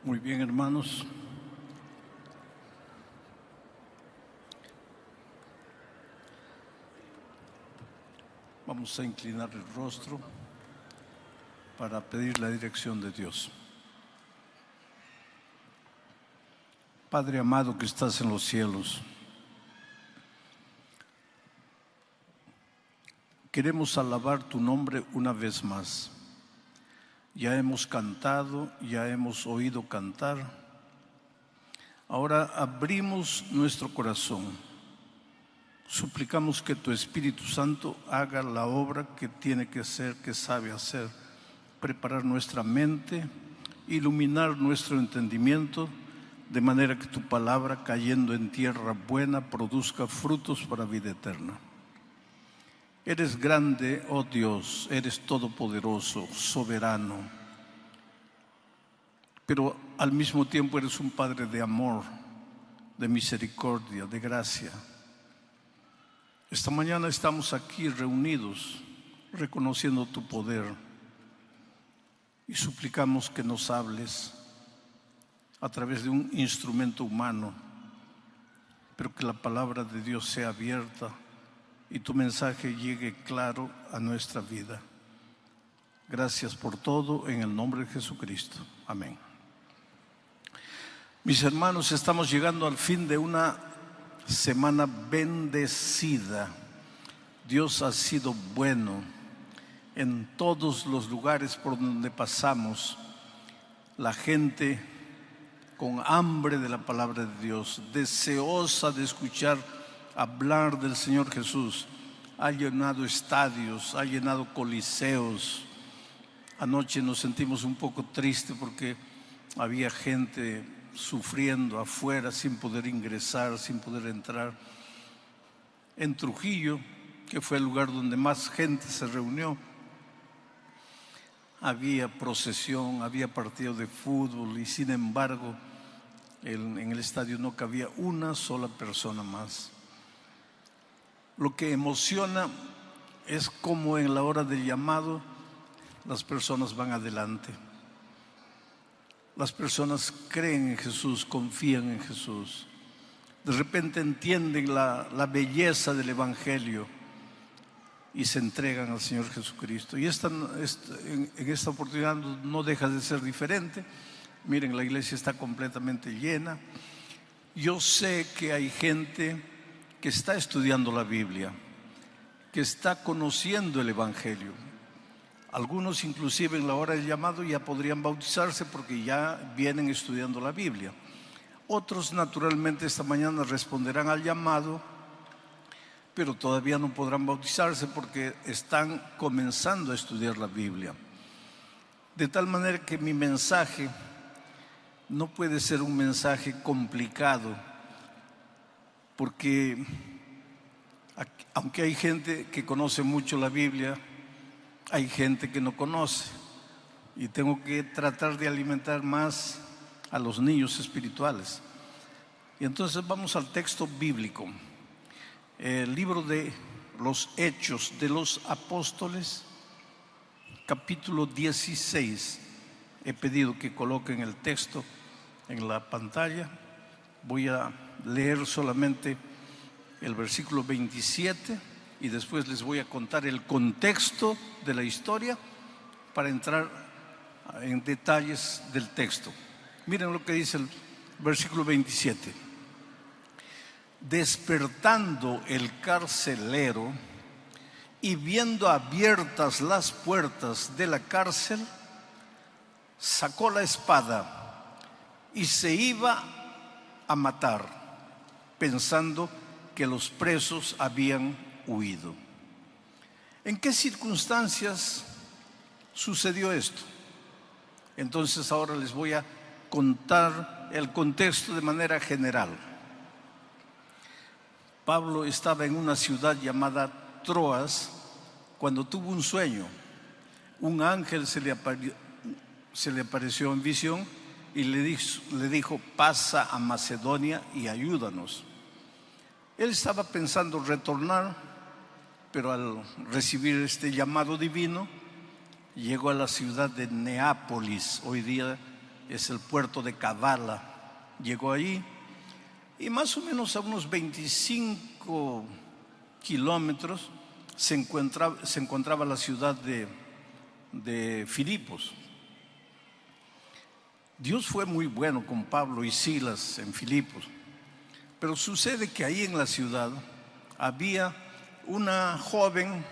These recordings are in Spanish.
Muy bien, hermanos. Vamos a inclinar el rostro para pedir la dirección de Dios. Padre amado que estás en los cielos, queremos alabar tu nombre una vez más. Ya hemos cantado, ya hemos oído cantar. Ahora abrimos nuestro corazón. Suplicamos que tu Espíritu Santo haga la obra que tiene que hacer, que sabe hacer. Preparar nuestra mente, iluminar nuestro entendimiento, de manera que tu palabra, cayendo en tierra buena, produzca frutos para vida eterna. Eres grande, oh Dios, eres todopoderoso, soberano, pero al mismo tiempo eres un Padre de amor, de misericordia, de gracia. Esta mañana estamos aquí reunidos, reconociendo tu poder y suplicamos que nos hables a través de un instrumento humano, pero que la palabra de Dios sea abierta y tu mensaje llegue claro a nuestra vida. Gracias por todo, en el nombre de Jesucristo. Amén. Mis hermanos, estamos llegando al fin de una semana bendecida. Dios ha sido bueno en todos los lugares por donde pasamos. La gente con hambre de la palabra de Dios, deseosa de escuchar hablar del Señor Jesús, ha llenado estadios, ha llenado coliseos. Anoche nos sentimos un poco tristes porque había gente sufriendo afuera sin poder ingresar, sin poder entrar. En Trujillo, que fue el lugar donde más gente se reunió, había procesión, había partido de fútbol y sin embargo en el estadio no cabía una sola persona más. Lo que emociona es cómo en la hora del llamado las personas van adelante. Las personas creen en Jesús, confían en Jesús. De repente entienden la belleza del Evangelio y se entregan al Señor Jesucristo. Y en esta oportunidad no deja de ser diferente. Miren, la iglesia está completamente llena. Yo sé que hay gente que está estudiando la Biblia, que está conociendo el Evangelio. Algunos inclusive en la hora del llamado ya podrían bautizarse porque ya vienen estudiando la Biblia. Otros naturalmente esta mañana responderán al llamado, pero todavía no podrán bautizarse porque están comenzando a estudiar la Biblia. De tal manera que mi mensaje no puede ser un mensaje complicado, porque aunque hay gente que conoce mucho la Biblia, hay gente que no conoce y tengo que tratar de alimentar más a los niños espirituales. Y entonces vamos al texto bíblico, el libro de los Hechos de los Apóstoles, capítulo 16. He pedido que coloquen el texto en la pantalla. Voy a leer solamente el versículo 27 y después les voy a contar el contexto de la historia para entrar en detalles del texto. Miren lo que dice el versículo 27. Despertando el carcelero y viendo abiertas las puertas de la cárcel, sacó la espada y se iba a matar, pensando que los presos habían huido. ¿En qué circunstancias sucedió esto? Entonces ahora les voy a contar el contexto de manera general. Pablo estaba en una ciudad llamada Troas cuando tuvo un sueño. Un ángel se le apareció en visión y le dijo: pasa a Macedonia y ayúdanos. Él estaba pensando retornar, pero al recibir este llamado divino, llegó a la ciudad de Neápolis. Hoy día es el puerto de Kavala. Llegó allí y más o menos a unos 25 kilómetros se encontraba la ciudad de Filipos. Dios fue muy bueno con Pablo y Silas en Filipos, pero sucede que ahí en la ciudad había una joven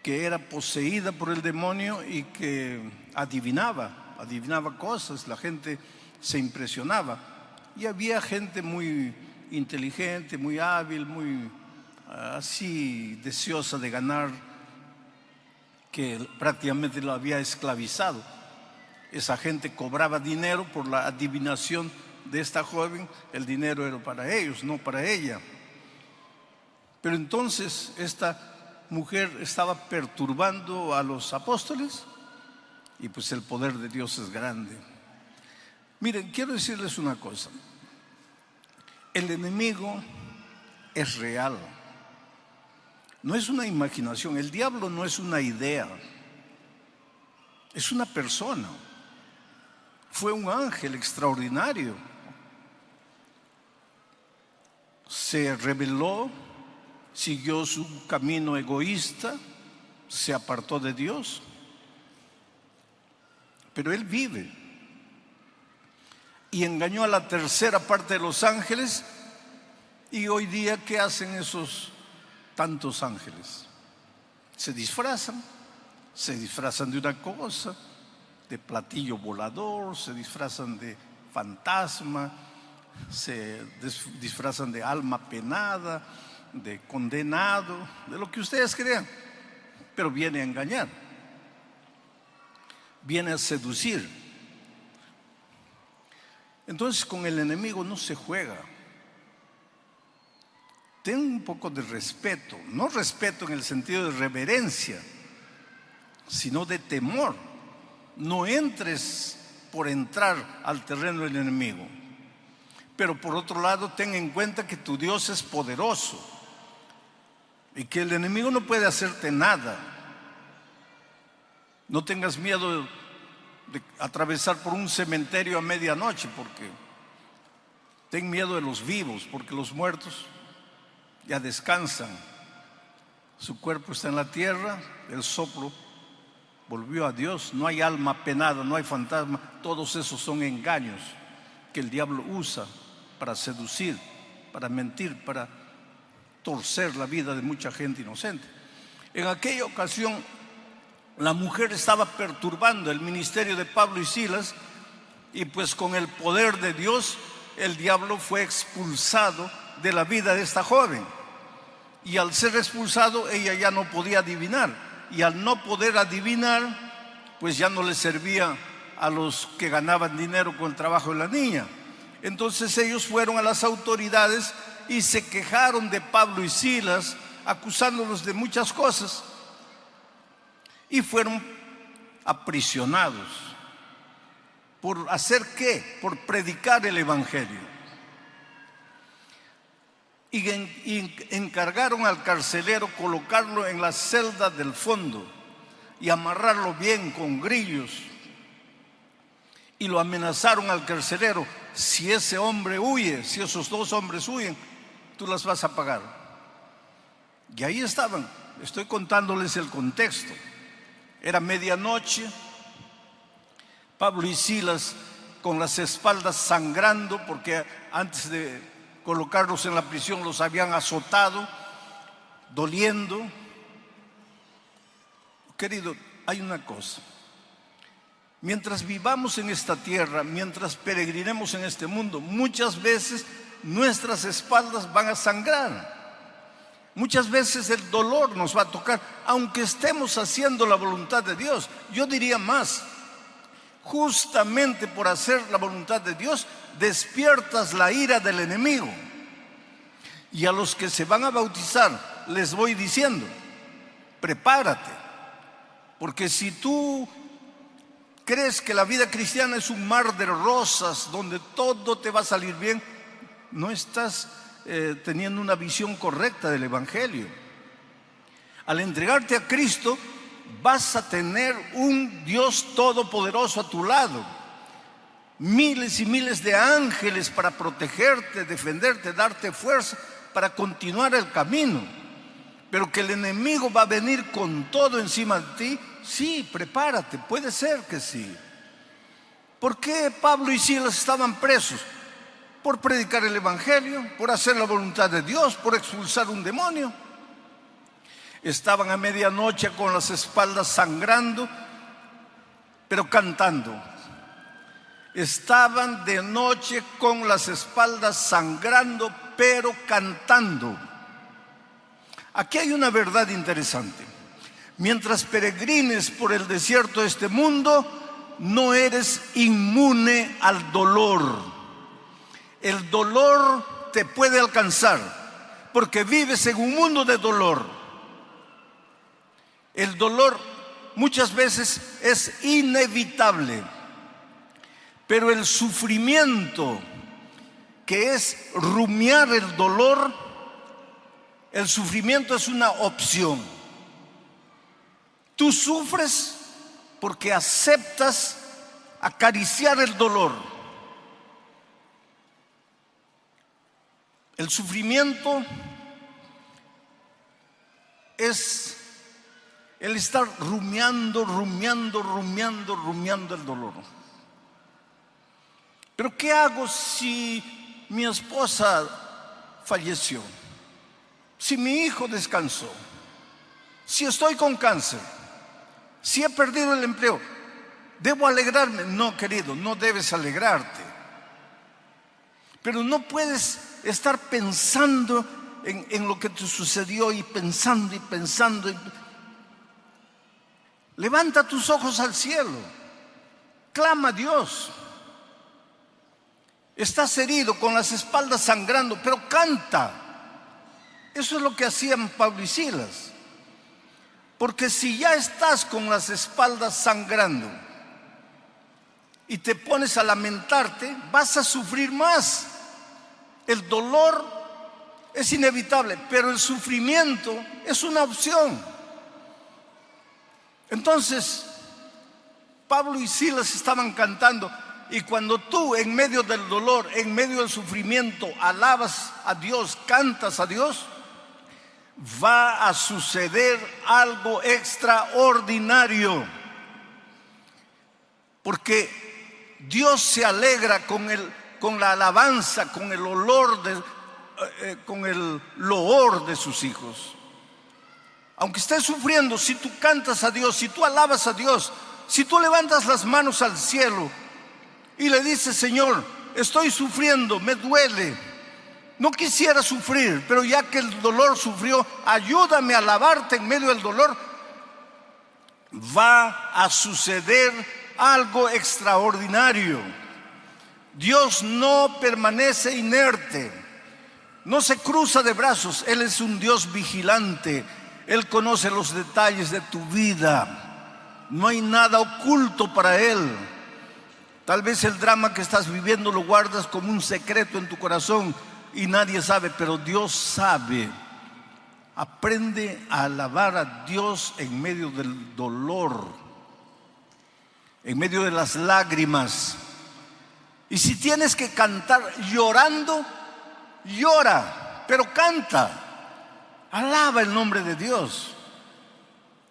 que era poseída por el demonio y que adivinaba cosas. La gente se impresionaba y había gente muy inteligente, muy hábil, muy así deseosa de ganar, que prácticamente lo había esclavizado. Esa gente cobraba dinero por la adivinación de esta joven. El dinero era para ellos, no para ella. Pero entonces esta mujer estaba perturbando a los apóstoles y pues el poder de Dios es grande. Miren, quiero decirles una cosa. El enemigo es real. No es una imaginación. El diablo no es una idea. Es una persona. Fue un ángel extraordinario. Se rebeló, siguió su camino egoísta, se apartó de Dios. Pero él vive. Y engañó a la tercera parte de los ángeles. Y hoy día, ¿qué hacen esos tantos ángeles? Se disfrazan de una cosa, de platillo volador, se disfrazan de fantasma, se disfrazan de alma penada, de condenado, de lo que ustedes crean, pero viene a engañar, viene a seducir. Entonces con el enemigo no se juega. Ten un poco de respeto, no respeto en el sentido de reverencia, sino de temor. No entres por entrar al terreno del enemigo. Pero por otro lado, ten en cuenta que tu Dios es poderoso y que el enemigo no puede hacerte nada. No tengas miedo de atravesar por un cementerio a medianoche, porque ten miedo de los vivos, porque los muertos ya descansan. Su cuerpo está en la tierra, el soplo volvió a Dios. No hay alma penada, no hay fantasma. Todos esos son engaños que el diablo usa para seducir, para mentir, para torcer la vida de mucha gente inocente. En aquella ocasión, la mujer estaba perturbando el ministerio de Pablo y Silas, y pues con el poder de Dios, el diablo fue expulsado de la vida de esta joven. Y al ser expulsado, ella ya no podía adivinar. Y al no poder adivinar, pues ya no le servía a los que ganaban dinero con el trabajo de la niña. Entonces ellos fueron a las autoridades y se quejaron de Pablo y Silas, acusándolos de muchas cosas. Y fueron aprisionados. ¿Por hacer qué? Por predicar el evangelio. Y encargaron al carcelero colocarlo en la celda del fondo y amarrarlo bien con grillos. Y lo amenazaron al carcelero: si ese hombre huye, si esos dos hombres huyen, tú las vas a pagar. Y ahí estaban. Estoy contándoles el contexto. Era medianoche. Pablo y Silas con las espaldas sangrando, porque antes de colocarlos en la prisión los habían azotado, doliendo. Querido, hay una cosa. Mientras vivamos en esta tierra, mientras peregrinemos en este mundo, muchas veces nuestras espaldas van a sangrar. Muchas veces el dolor nos va a tocar, aunque estemos haciendo la voluntad de Dios. Yo diría más, justamente por hacer la voluntad de Dios, despiertas la ira del enemigo. Y a los que se van a bautizar les voy diciendo: prepárate, porque si tú crees que la vida cristiana es un mar de rosas donde todo te va a salir bien, no estás teniendo una visión correcta del evangelio. Al entregarte a Cristo, vas a tener un Dios todopoderoso a tu lado. miles y miles de ángeles para protegerte, defenderte, darte fuerza para continuar el camino. Pero que el enemigo va a venir con todo encima de ti, sí, prepárate, puede ser que sí. ¿Por qué Pablo y Silas estaban presos? Por predicar el evangelio, por hacer la voluntad de Dios, por expulsar un demonio. Estaban a medianoche con las espaldas sangrando, pero cantando. Estaban de noche con las espaldas sangrando, pero cantando. Aquí hay una verdad interesante. Mientras peregrines por el desierto de este mundo, no eres inmune al dolor. El dolor te puede alcanzar porque vives en un mundo de dolor. El dolor muchas veces es inevitable, pero el sufrimiento, que es rumiar el dolor, el sufrimiento es una opción. Tú sufres porque aceptas acariciar el dolor. El sufrimiento es el estar rumiando el dolor. Pero ¿qué hago si mi esposa falleció? Si mi hijo descansó, si estoy con cáncer, si he perdido el empleo, ¿debo alegrarme? No, querido, no debes alegrarte. Pero no puedes estar pensando en lo que te sucedió y pensando. Levanta tus ojos al cielo, clama a Dios. Estás herido, con las espaldas sangrando, pero canta. Eso es lo que hacían Pablo y Silas. Porque si ya estás con las espaldas sangrando y te pones a lamentarte, vas a sufrir más. El dolor es inevitable, pero el sufrimiento es una opción. Entonces, Pablo y Silas estaban cantando, y cuando tú en medio del dolor, en medio del sufrimiento, alabas a Dios, cantas a Dios, va a suceder algo extraordinario. Porque Dios se alegra con la alabanza, con el con el loor de sus hijos. Aunque estés sufriendo, si tú cantas a Dios, si tú alabas a Dios, si tú levantas las manos al cielo y le dices: Señor, estoy sufriendo, me duele, no quisiera sufrir, pero ya que el dolor sufrió, ayúdame a alabarte en medio del dolor, va a suceder algo extraordinario. Dios no permanece inerte, no se cruza de brazos. Él es un Dios vigilante. Él conoce los detalles de tu vida. No hay nada oculto para Él. Tal vez el drama que estás viviendo lo guardas como un secreto en tu corazón y nadie sabe, pero Dios sabe. Aprende a alabar a Dios en medio del dolor, en medio de las lágrimas. Y si tienes que cantar llorando, llora, pero canta. Alaba el nombre de Dios.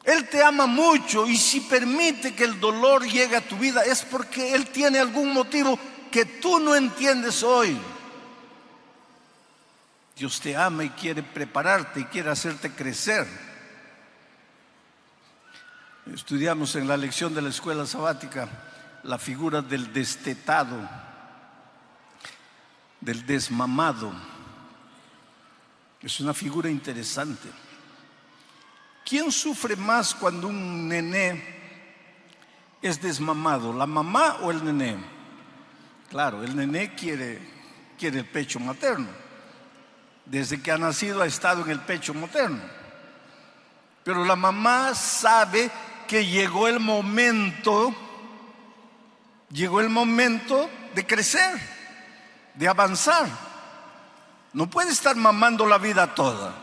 Él te ama mucho, y si permite que el dolor llegue a tu vida es porque Él tiene algún motivo que tú no entiendes hoy. Dios te ama y quiere prepararte y quiere hacerte crecer. Estudiamos en la lección de la escuela sabática la figura del destetado, del desmamado. Es una figura interesante. ¿Quién sufre más cuando un nené es desmamado? ¿La mamá o el nené? Claro, el nené quiere el pecho materno. Desde que ha nacido ha estado en el pecho materno. Pero la mamá sabe que llegó el momento de crecer, de avanzar. No puede estar mamando la vida toda.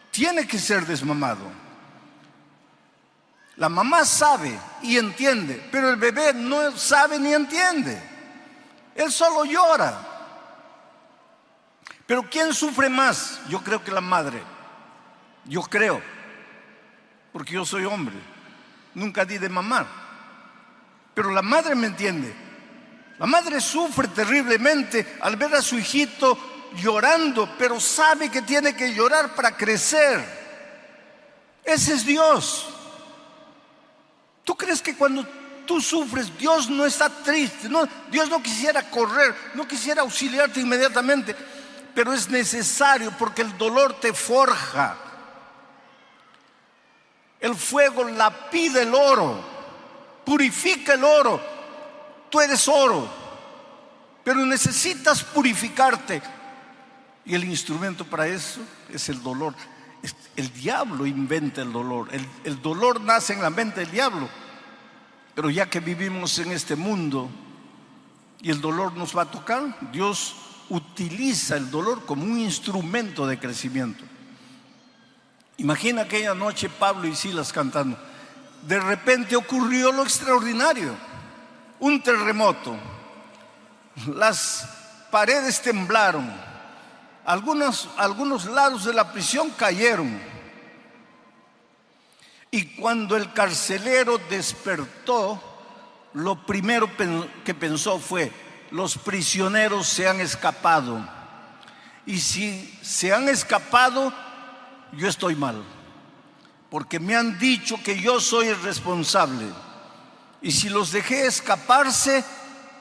Tiene que ser desmamado. La mamá sabe y entiende, pero el bebé no sabe ni entiende. Él solo llora. Pero ¿quién sufre más? Yo creo que la madre. Yo creo, porque yo soy hombre. Nunca di de mamar. Pero la madre me entiende. La madre sufre terriblemente al ver a su hijito llorando, pero sabe que tiene que llorar para crecer. Ese es Dios. ¿Tú crees que cuando tú sufres, Dios no está triste? No, Dios no quisiera correr, no quisiera auxiliarte inmediatamente, pero es necesario porque el dolor te forja. El fuego lapida el oro, purifica el oro. Tú eres oro, pero necesitas purificarte. Y el instrumento para eso es el dolor. El diablo inventa el dolor. El dolor nace en la mente del diablo. Pero ya que vivimos en este mundo y el dolor nos va a tocar, Dios utiliza el dolor como un instrumento de crecimiento. Imagina aquella noche Pablo y Silas cantando. De repente ocurrió lo extraordinario. Un terremoto. Las paredes temblaron. Algunos lados de la prisión cayeron. Y cuando el carcelero despertó, lo primero que pensó fue: los prisioneros se han escapado. Y si se han escapado, yo estoy mal, porque me han dicho que yo soy el responsable. Y si los dejé escaparse,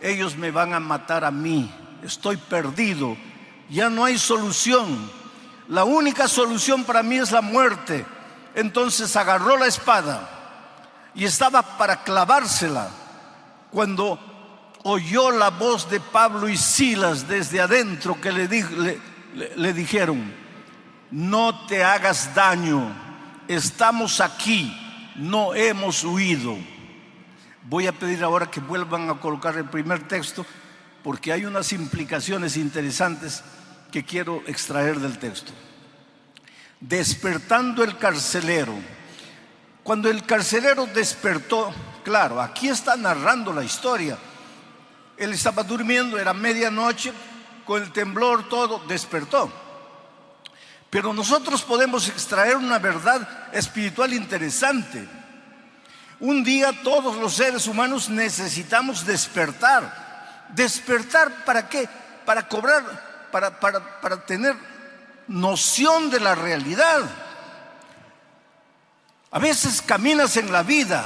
ellos me van a matar a mí. Estoy perdido. Ya no hay solución. La única solución para mí es la muerte. Entonces agarró la espada y estaba para clavársela cuando oyó la voz de Pablo y Silas desde adentro que le dijeron: no te hagas daño, estamos aquí, no hemos huido. Voy a pedir ahora que vuelvan a colocar el primer texto, porque hay unas implicaciones interesantes que quiero extraer del texto. Despertando el carcelero. Cuando el carcelero despertó, claro, aquí está narrando la historia. Él estaba durmiendo, era medianoche, con el temblor, todo, despertó. Pero nosotros podemos extraer una verdad espiritual interesante. Un día todos los seres humanos necesitamos despertar. ¿Despertar para qué? Para cobrar, para tener noción de la realidad. A veces caminas en la vida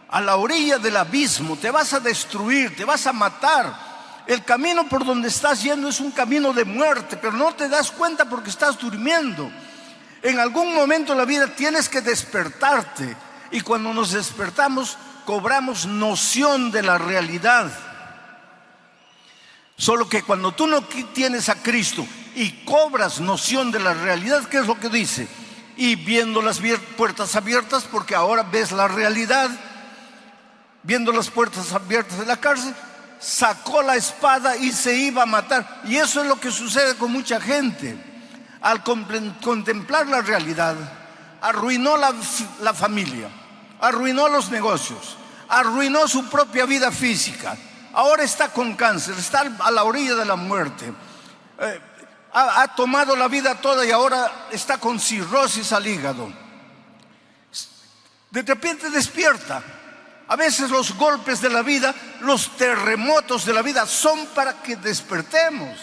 a la orilla del abismo, te vas a destruir, te vas a matar. El camino por donde estás yendo es un camino de muerte, pero no te das cuenta porque estás durmiendo. En algún momento de la vida tienes que despertarte, y cuando nos despertamos cobramos noción de la realidad. Solo que cuando tú no tienes a Cristo y cobras noción de la realidad, ¿qué es lo que dice? Y viendo las puertas abiertas, porque ahora ves la realidad, viendo las puertas abiertas de la cárcel, sacó la espada y se iba a matar. Y eso es lo que sucede con mucha gente. Al contemplar la realidad, arruinó la familia, arruinó los negocios, arruinó su propia vida física. Ahora está con cáncer, está a la orilla de la muerte. Ha tomado la vida toda y ahora está con cirrosis al hígado. De repente despierta. A veces los golpes de la vida, los terremotos de la vida son para que despertemos.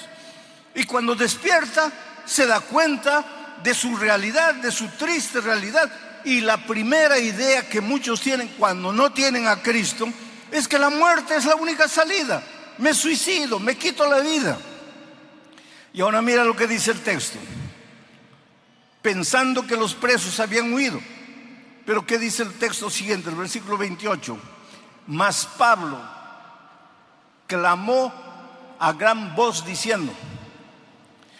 Y cuando despierta, se da cuenta de su realidad, de su triste realidad. Y la primera idea que muchos tienen cuando no tienen a Cristo es que la muerte es la única salida. Me suicido, me quito la vida. Y ahora mira lo que dice el texto. Pensando que los presos habían huido. Pero ¿qué dice el texto siguiente, el versículo 28? Mas Pablo clamó a gran voz diciendo.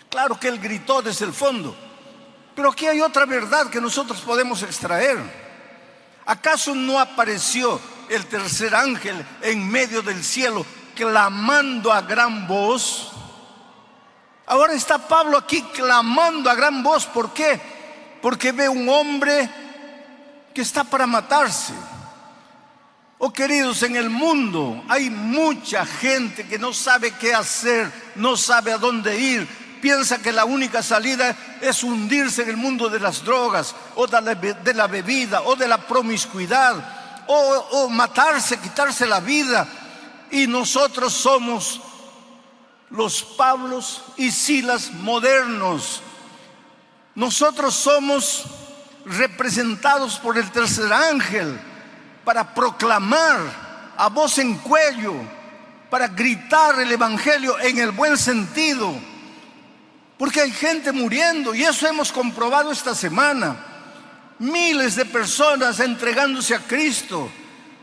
Claro que él gritó desde el fondo, pero aquí hay otra verdad que nosotros podemos extraer. ¿Acaso no apareció el tercer ángel en medio del cielo clamando a gran voz? Ahora está Pablo aquí clamando a gran voz. ¿Por qué? Porque ve un hombre que está para matarse. Oh queridos, en el mundo hay mucha gente que no sabe qué hacer, no sabe a dónde ir. Piensa que la única salida es hundirse en el mundo de las drogas, o de la bebida, o de la promiscuidad, o matarse, quitarse la vida. Y nosotros somos los Pablos y Silas modernos. Nosotros somos representados por el tercer ángel para proclamar a voz en cuello, para gritar el evangelio en el buen sentido, porque hay gente muriendo, y eso hemos comprobado esta semana. Miles de personas entregándose a Cristo,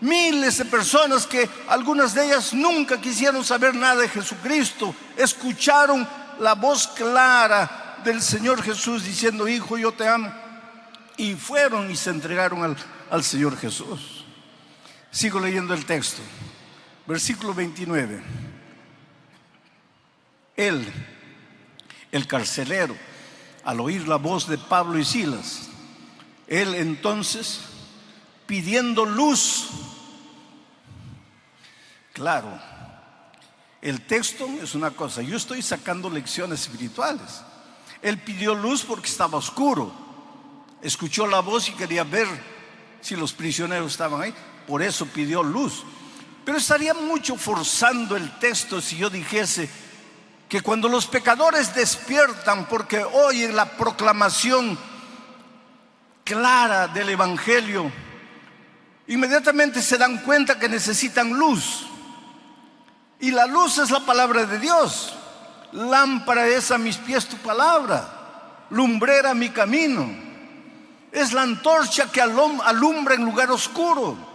miles de personas que algunas de ellas nunca quisieron saber nada de Jesucristo, escucharon la voz clara del Señor Jesús diciendo: hijo, yo te amo, y fueron y se entregaron al Señor Jesús. Sigo leyendo el texto, versículo 29. Él, el carcelero, al oír la voz de Pablo y Silas, él entonces, pidiendo luz. Claro, el texto es una cosa, yo estoy sacando lecciones espirituales. Él pidió luz porque estaba oscuro, escuchó la voz y quería ver si los prisioneros estaban ahí, por eso pidió luz. Pero estaría mucho forzando el texto si yo dijese que cuando los pecadores despiertan porque oyen la proclamación clara del evangelio, inmediatamente se dan cuenta que necesitan luz. Y la luz es la palabra de Dios. Lámpara es a mis pies tu palabra, lumbrera mi camino. Es la antorcha que alumbra en lugar oscuro.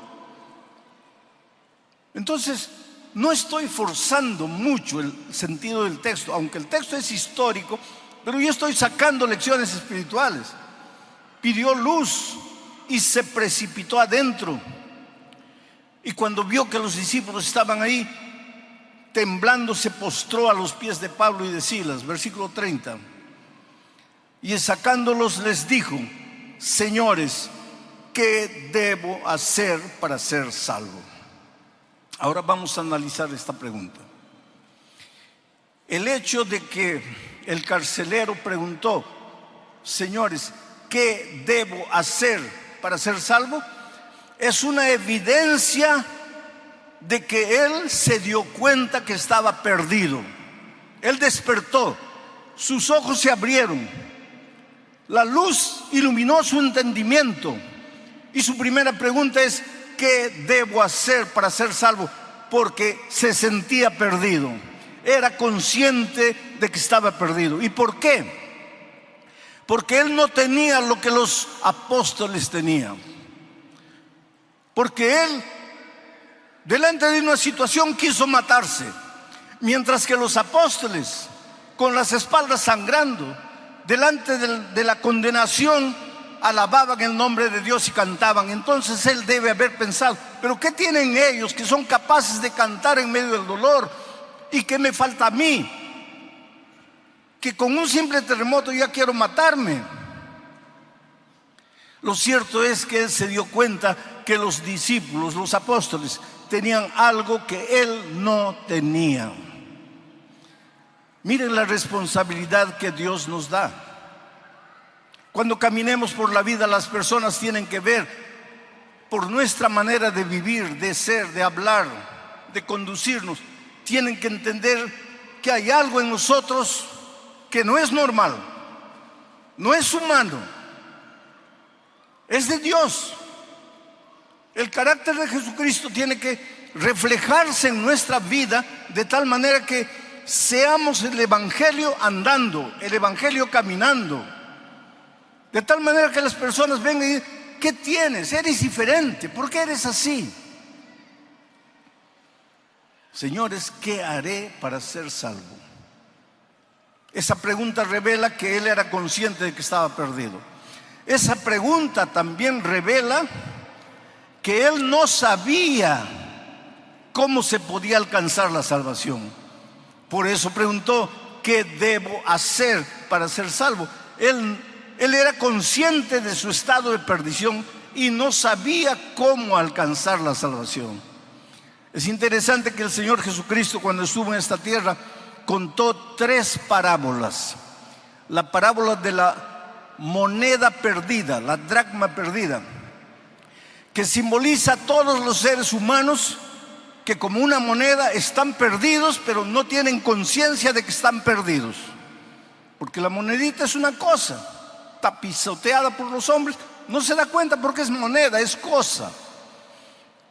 Entonces, no estoy forzando mucho el sentido del texto, aunque el texto es histórico, pero yo estoy sacando lecciones espirituales. Pidió luz y se precipitó adentro. Y cuando vio que los discípulos estaban ahí, temblando, se postró a los pies de Pablo y de Silas. Versículo 30. Y sacándolos les dijo: señores, ¿qué debo hacer para ser salvo? Ahora vamos a analizar esta pregunta. El hecho de que el carcelero preguntó: señores, ¿qué debo hacer para ser salvo?, es una evidencia de que él se dio cuenta que estaba perdido. Él despertó, sus ojos se abrieron, la luz iluminó su entendimiento, y su primera pregunta es: ¿qué debo hacer para ser salvo? Porque se sentía perdido, era consciente de que estaba perdido. ¿Y por qué? Porque él no tenía lo que los apóstoles tenían. Porque él, delante de una situación, quiso matarse, mientras que los apóstoles, con las espaldas sangrando, delante de la condenación, alababan el nombre de Dios y cantaban. Entonces él debe haber pensado: ¿pero qué tienen ellos que son capaces de cantar en medio del dolor? ¿Y qué me falta a mí? Que con un simple terremoto ya quiero matarme. Lo cierto es que él se dio cuenta que los discípulos, los apóstoles, tenían algo que él no tenía. Miren la responsabilidad que Dios nos da. Cuando caminemos por la vida, las personas tienen que ver por nuestra manera de vivir, de ser, de hablar, de conducirnos. Tienen que entender que hay algo en nosotros que no es normal, no es humano, es de Dios. El carácter de Jesucristo tiene que reflejarse en nuestra vida de tal manera que seamos el evangelio andando, el evangelio caminando. De tal manera que las personas vengan y digan: ¿qué tienes? Eres diferente, ¿por qué eres así? Señores, ¿qué haré para ser salvo? Esa pregunta revela que él era consciente de que estaba perdido. Esa pregunta también revela que él no sabía cómo se podía alcanzar la salvación. Por eso preguntó: ¿qué debo hacer para ser salvo? Él era consciente de su estado de perdición y no sabía cómo alcanzar la salvación. Es interesante que el Señor Jesucristo, cuando estuvo en esta tierra, contó 3 parábolas. La parábola de la moneda perdida, la dracma perdida, que simboliza a todos los seres humanos que como una moneda están perdidos, pero no tienen conciencia de que están perdidos. Porque la monedita es una cosa, está pisoteada por los hombres, no se da cuenta porque es moneda, es cosa.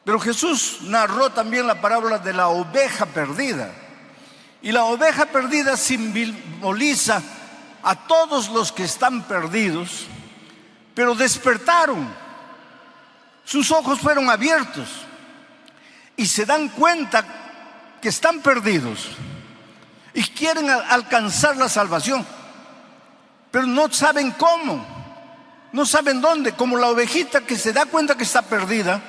Pero Jesús narró también la parábola de la oveja perdida. Y la oveja perdida simboliza a todos los que están perdidos, pero despertaron. Sus ojos fueron abiertos y se dan cuenta que están perdidos y quieren alcanzar la salvación, pero no saben cómo, no saben dónde, como la ovejita que se da cuenta que está perdida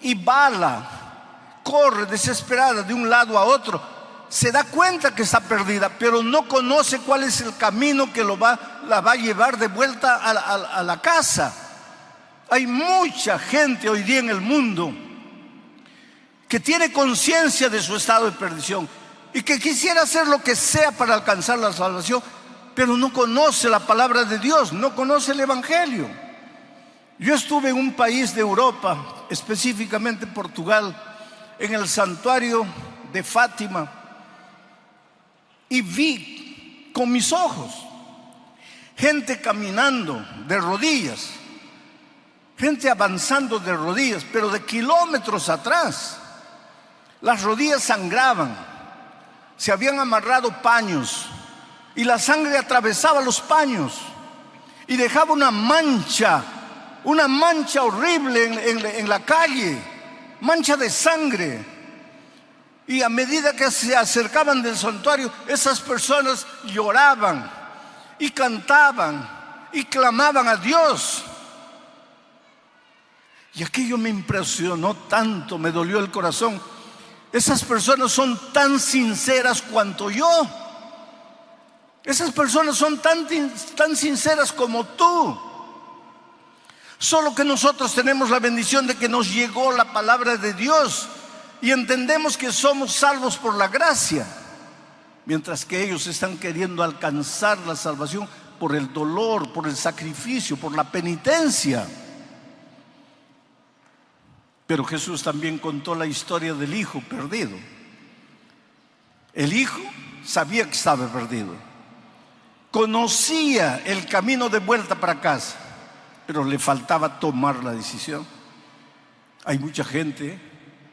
y bala, corre desesperada de un lado a otro, se da cuenta que está perdida, pero no conoce cuál es el camino que la va a llevar de vuelta a la casa. Hay mucha gente hoy día en el mundo que tiene conciencia de su estado de perdición y que quisiera hacer lo que sea para alcanzar la salvación, pero no conoce la palabra de Dios, no conoce el Evangelio. Yo estuve en un país de Europa, específicamente Portugal, en el santuario de Fátima, y vi con mis ojos gente caminando de rodillas, gente avanzando de rodillas, pero de kilómetros atrás. Las rodillas sangraban, se habían amarrado paños y la sangre atravesaba los paños y dejaba una mancha horrible en la calle, mancha de sangre. Y a medida que se acercaban del santuario, esas personas lloraban y cantaban y clamaban a Dios. Y aquello me impresionó tanto, me dolió el corazón. Esas personas son tan sinceras cuanto yo. Esas personas son tan sinceras como tú. Solo que nosotros tenemos la bendición de que nos llegó la palabra de Dios y entendemos que somos salvos por la gracia, mientras que ellos están queriendo alcanzar la salvación por el dolor, por el sacrificio, por la penitencia. Pero Jesús también contó la historia del hijo perdido. El hijo sabía que estaba perdido, conocía el camino de vuelta para casa, pero le faltaba tomar la decisión. Hay mucha gente,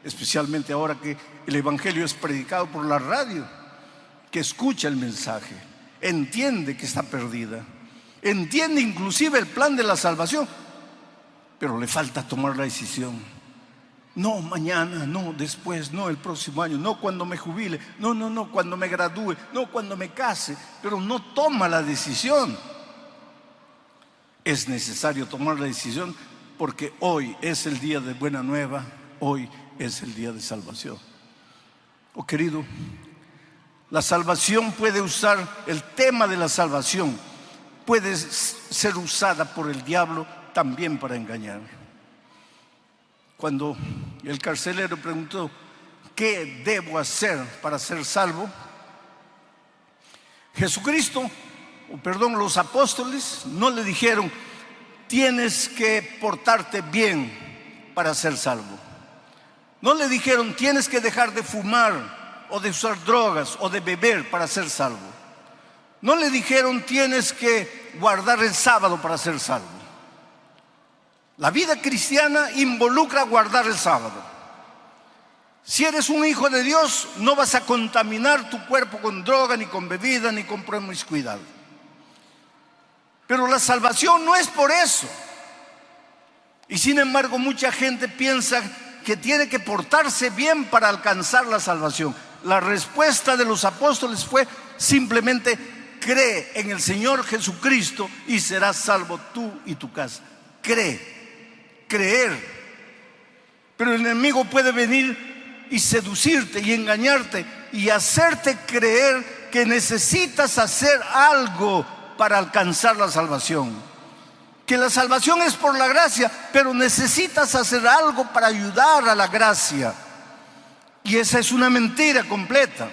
especialmente ahora que el Evangelio es predicado por la radio, que escucha el mensaje, entiende que está perdida, entiende inclusive el plan de la salvación, pero le falta tomar la decisión. No, mañana, no, después, no, el próximo año, no, cuando me jubile, no, cuando me gradúe, no, cuando me case, pero no toma la decisión. Es necesario tomar la decisión porque hoy es el día de buena nueva, hoy es el día de salvación. Oh querido, la salvación puede usar, el tema de la salvación puede ser usada por el diablo también para engañar. Cuando el carcelero preguntó, ¿qué debo hacer para ser salvo? Los apóstoles no le dijeron, tienes que portarte bien para ser salvo. No le dijeron, tienes que dejar de fumar o de usar drogas o de beber para ser salvo. No le dijeron, tienes que guardar el sábado para ser salvo. La vida cristiana involucra guardar el sábado. Si eres un hijo de Dios, no vas a contaminar tu cuerpo con droga, ni con bebida, ni con promiscuidad. Pero la salvación no es por eso. Y sin embargo, mucha gente piensa que tiene que portarse bien para alcanzar la salvación. La respuesta de los apóstoles fue simplemente: cree en el Señor Jesucristo y serás salvo tú y tu casa. Creer. Pero el enemigo puede venir y seducirte y engañarte y hacerte creer que necesitas hacer algo para alcanzar la salvación. que la salvación es por la gracia, pero necesitas hacer algo para ayudar a la gracia. Y esa es una mentira completa.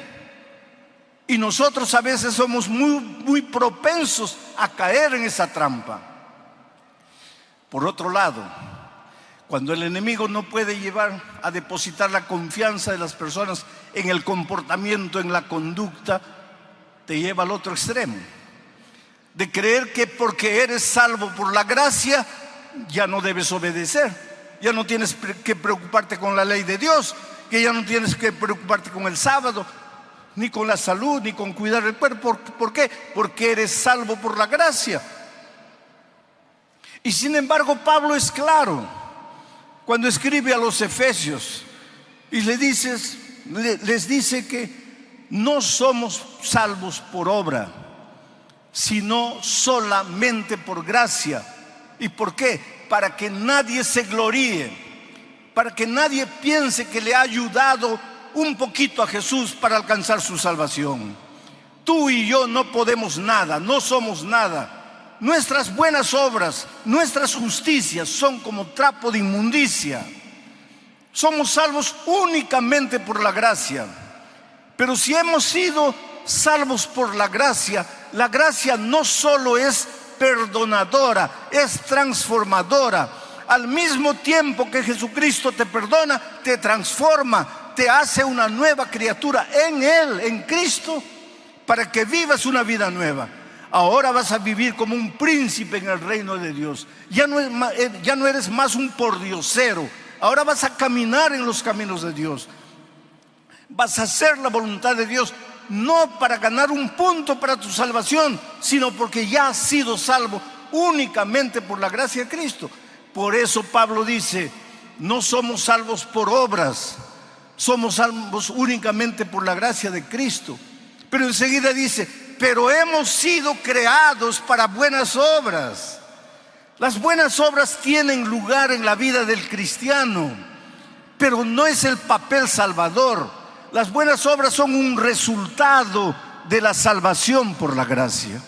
Y nosotros a veces somos muy propensos a caer en esa trampa. Por otro lado, cuando el enemigo no puede llevar a depositar la confianza de las personas en el comportamiento, en la conducta, te lleva al otro extremo, de creer que porque eres salvo por la gracia, ya no debes obedecer, ya no tienes que preocuparte con la ley de Dios, que ya no tienes que preocuparte con el sábado, ni con la salud, ni con cuidar el cuerpo. ¿Por qué? Porque eres salvo por la gracia. Y sin embargo, Pablo es claro cuando escribe a los Efesios y les dice que no somos salvos por obra, sino solamente por gracia. ¿Y por qué? Para que nadie se gloríe, para que nadie piense que le ha ayudado un poquito a Jesús para alcanzar su salvación. Tú y yo no podemos nada, no somos nada. Nuestras buenas obras, nuestras justicias son como trapo de inmundicia. Somos salvos únicamente por la gracia. Pero si hemos sido salvos por la gracia no solo es perdonadora, es transformadora. Al mismo tiempo que Jesucristo te perdona, te transforma, te hace una nueva criatura en Él, en Cristo, para que vivas una vida nueva. Ahora vas a vivir como un príncipe en el reino de Dios. Ya no eres más un pordiosero. Ahora vas a caminar en los caminos de Dios. Vas a hacer la voluntad de Dios, no para ganar un punto para tu salvación, sino porque ya has sido salvo únicamente por la gracia de Cristo. Por eso Pablo dice, no somos salvos por obras, somos salvos únicamente por la gracia de Cristo. Pero enseguida dice, pero hemos sido creados para buenas obras. Las buenas obras tienen lugar en la vida del cristiano, pero no es el papel salvador. Las buenas obras son un resultado de la salvación por la gracia.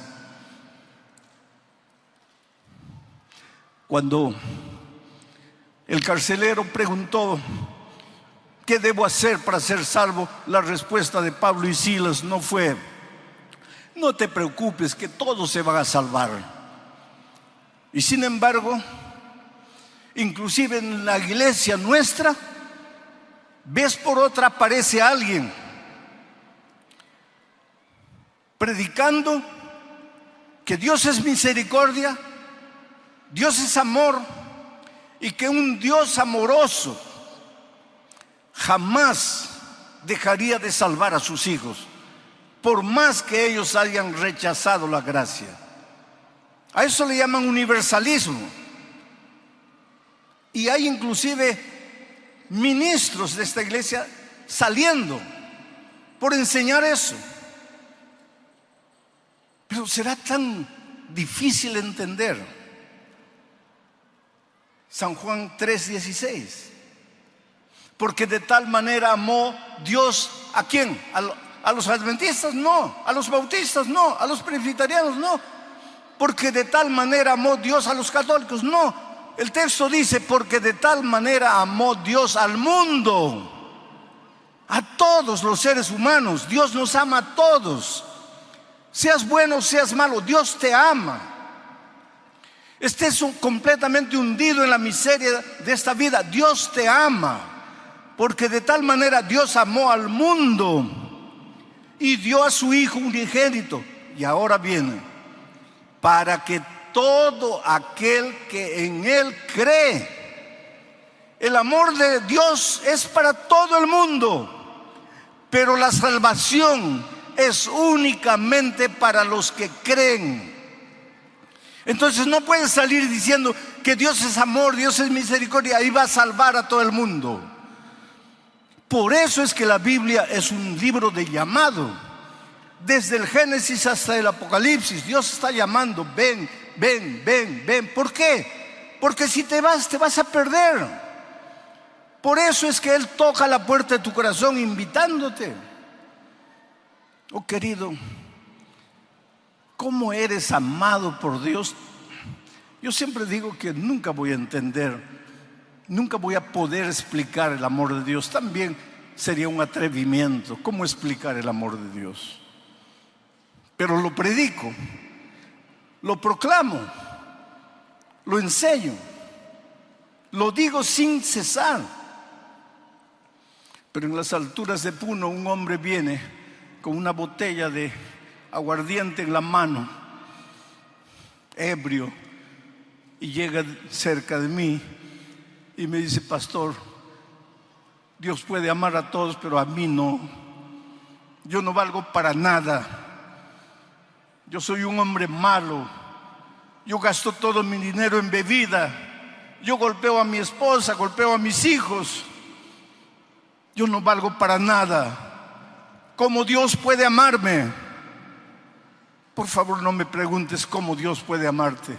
Cuando el carcelero preguntó, ¿qué debo hacer para ser salvo?, la respuesta de Pablo y Silas no fue, no te preocupes, que todos se van a salvar. Y sin embargo, inclusive en la iglesia nuestra, vez por otra aparece alguien predicando que Dios es misericordia, Dios es amor, y que un Dios amoroso jamás dejaría de salvar a sus hijos, por más que ellos hayan rechazado la gracia. A eso le llaman universalismo. Y hay inclusive ministros de esta iglesia saliendo por enseñar eso. Pero será tan difícil entender. San Juan 3:16. Porque de tal manera amó Dios, ¿a quién? ¿A los adventistas? No. ¿A los bautistas? No. ¿A los presbiterianos? No. Porque de tal manera amó Dios a los católicos. No. El texto dice, porque de tal manera amó Dios al mundo, a todos los seres humanos. Dios nos ama a todos. Seas bueno, seas malo, Dios te ama. Estés completamente hundido en la miseria de esta vida, Dios te ama. Porque de tal manera Dios amó al mundo y dio a su Hijo unigénito. Y ahora viene, para que todo aquel que en Él cree. El amor de Dios es para todo el mundo, pero la salvación es únicamente para los que creen. Entonces no puedes salir diciendo que Dios es amor, Dios es misericordia, y va a salvar a todo el mundo. Por eso es que la Biblia es un libro de llamado. Desde el Génesis hasta el Apocalipsis, Dios está llamando, ven, ven, ven, ven. ¿Por qué? Porque si te vas a perder. Por eso es que Él toca la puerta de tu corazón invitándote. Oh querido, ¿cómo eres amado por Dios? Yo siempre digo que nunca voy a entender, nunca voy a poder explicar el amor de Dios. También sería un atrevimiento. ¿Cómo explicar el amor de Dios? Pero lo predico, lo proclamo, lo enseño, lo digo sin cesar. Pero en las alturas de Puno un hombre viene con una botella de aguardiente en la mano, ebrio, y llega cerca de mí y me dice: pastor, Dios puede amar a todos, pero a mí no. Yo no valgo para nada. Yo soy un hombre malo. Yo gasto todo mi dinero en bebida. Yo golpeo a mi esposa, golpeo a mis hijos. Yo no valgo para nada. ¿Cómo Dios puede amarme? Por favor, no me preguntes cómo Dios puede amarte.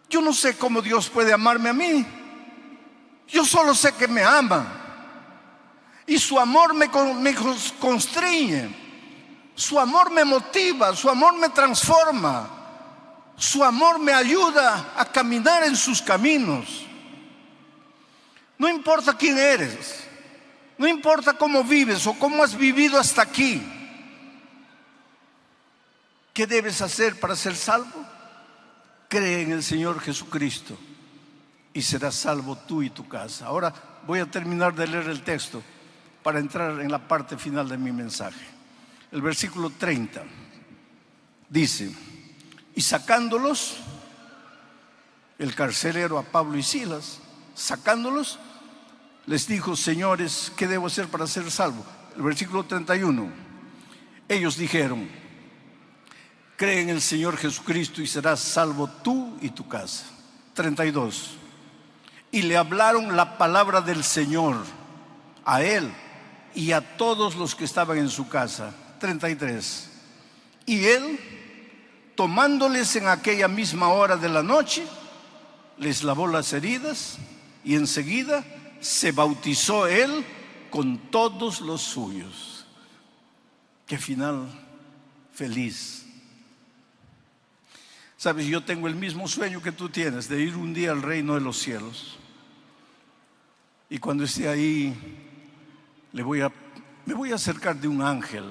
Yo no sé cómo Dios puede amarme a mí. Yo solo sé que me ama. Y su amor me constriñe. Su amor me motiva. Su amor me transforma. Su amor me ayuda a caminar en sus caminos. No importa quién eres. No importa cómo vives o cómo has vivido hasta aquí. ¿Qué debes hacer para ser salvo? Cree en el Señor Jesucristo y serás salvo tú y tu casa. Ahora voy a terminar de leer el texto para entrar en la parte final de mi mensaje. El versículo 30 dice: y sacándolos, el carcelero a Pablo y Silas, sacándolos, les dijo: señores, ¿qué debo hacer para ser salvo? El versículo 31, ellos dijeron: cree en el Señor Jesucristo y serás salvo tú y tu casa. 32, y le hablaron la palabra del Señor a él y a todos los que estaban en su casa. 33, y él, tomándoles en aquella misma hora de la noche, les lavó las heridas y enseguida se bautizó él con todos los suyos. Qué final feliz. Sabes, yo tengo el mismo sueño que tú tienes, de ir un día al reino de los cielos. Y cuando esté ahí, me voy a acercar de un ángel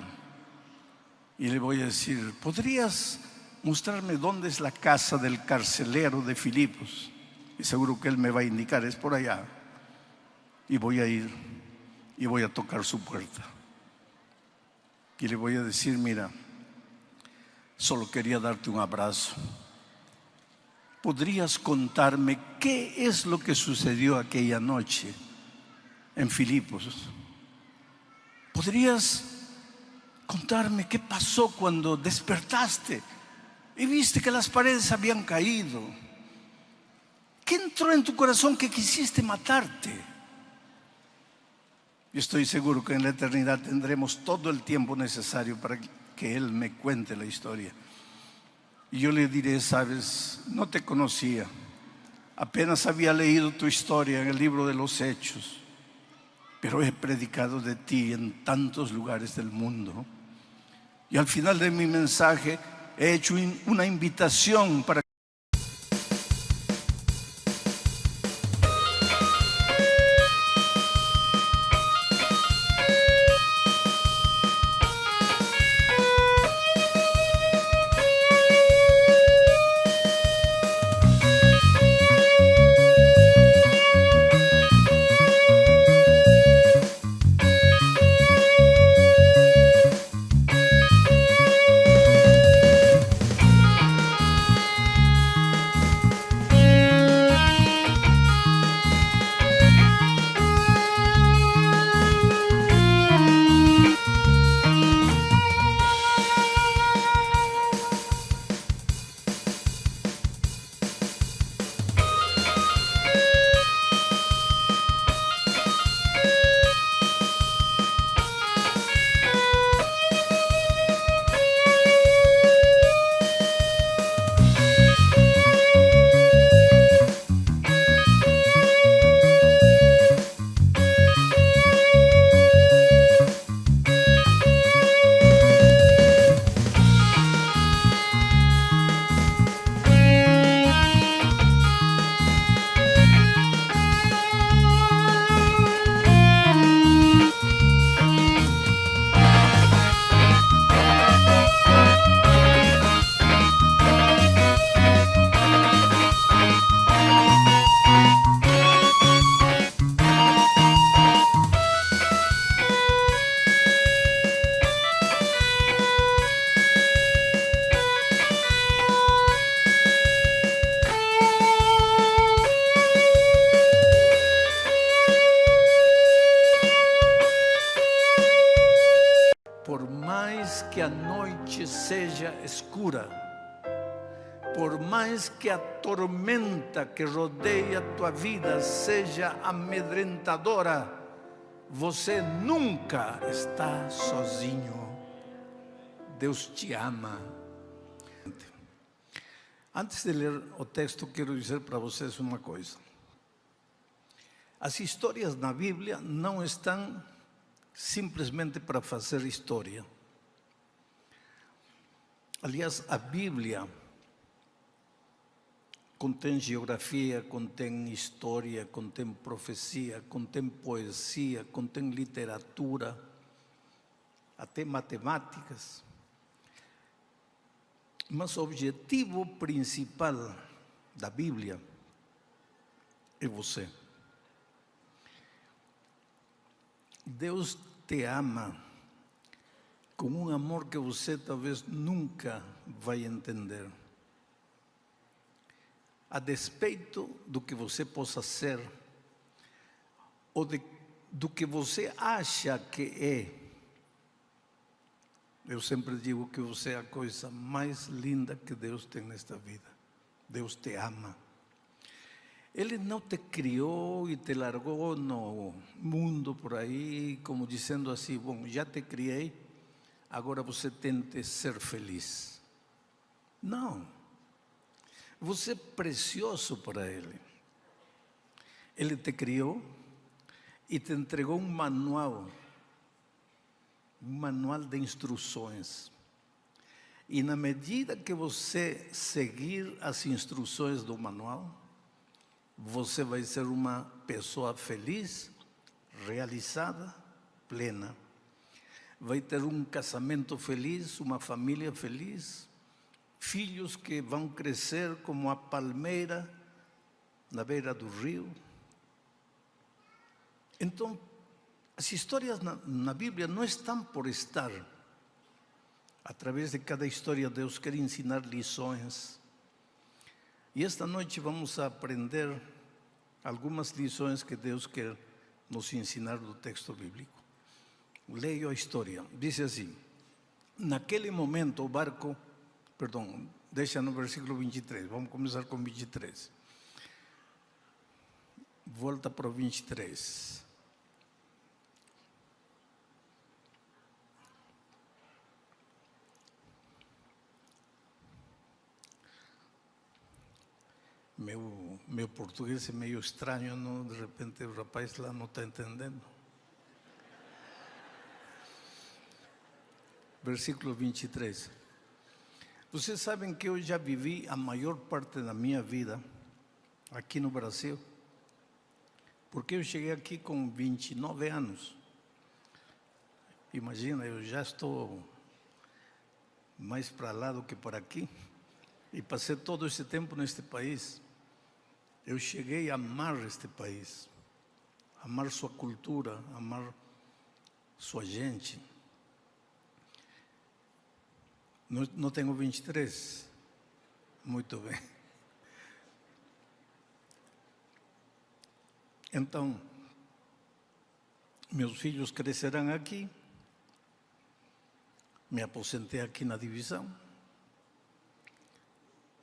y le voy a decir: ¿podrías mostrarme dónde es la casa del carcelero de Filipos? Y seguro que él me va a indicar: es por allá. Y voy a ir y voy a tocar su puerta y le voy a decir: mira, solo quería darte un abrazo. ¿Podrías contarme qué es lo que sucedió aquella noche en Filipos? ¿Podrías contarme qué pasó cuando despertaste y viste que las paredes habían caído? ¿Qué entró en tu corazón que quisiste matarte? Yo estoy seguro que en la eternidad tendremos todo el tiempo necesario para que Él me cuente la historia. Y yo le diré: sabes, no te conocía, apenas había leído tu historia en el libro de los Hechos, pero he predicado de ti en tantos lugares del mundo. Y al final de mi mensaje he hecho una invitación para que a noite seja escura, por mais que a tormenta que rodeia a tua vida seja amedrentadora, você nunca está sozinho. Deus te ama. Antes de ler o texto, quero dizer para vocês uma coisa. As histórias na Bíblia não estão simplesmente para fazer história. Aliás, a Bíblia contém geografia, contém história, contém profecia, contém poesia, contém literatura, até matemáticas. Mas o objetivo principal da Bíblia é você. Deus te ama com um amor que você talvez nunca vai entender. A despeito do que você possa ser, ou do que você acha que é, eu sempre digo que você é a coisa mais linda que Deus tem nesta vida. Deus te ama. Ele não te criou e te largou no mundo por aí, como dizendo assim, bom, já te criei, agora você tente ser feliz. Não. Você é precioso para Ele. Ele te criou e te entregou um manual de instruções. E na medida que você seguir as instruções do manual, você vai ser uma pessoa feliz, realizada, plena. Vai ter um casamento feliz, uma família feliz, filhos que vão crescer como a palmeira na beira do rio. Então, as histórias na Bíblia não estão por estar. Através de cada história, Deus quer ensinar lições. E esta noite vamos aprender algumas lições que Deus quer nos ensinar do texto bíblico. Leio a história. Diz assim: naquele momento o barco, deixa no versículo 23, vamos começar com 23. Volta para o 23. Meu português é meio estranho, não? De repente o rapaz lá não está entendendo. Versículo 23. Vocês sabem que eu já vivi a maior parte da minha vida aqui no Brasil, porque eu cheguei aqui com 29 anos. Imagina, eu já estou mais para lá do que para aqui, e passei todo esse tempo neste país. Eu cheguei a amar este país, amar sua cultura, amar sua gente. Não tenho 23? Muito bem. Então, meus filhos crescerão aqui, me aposentei aqui na divisão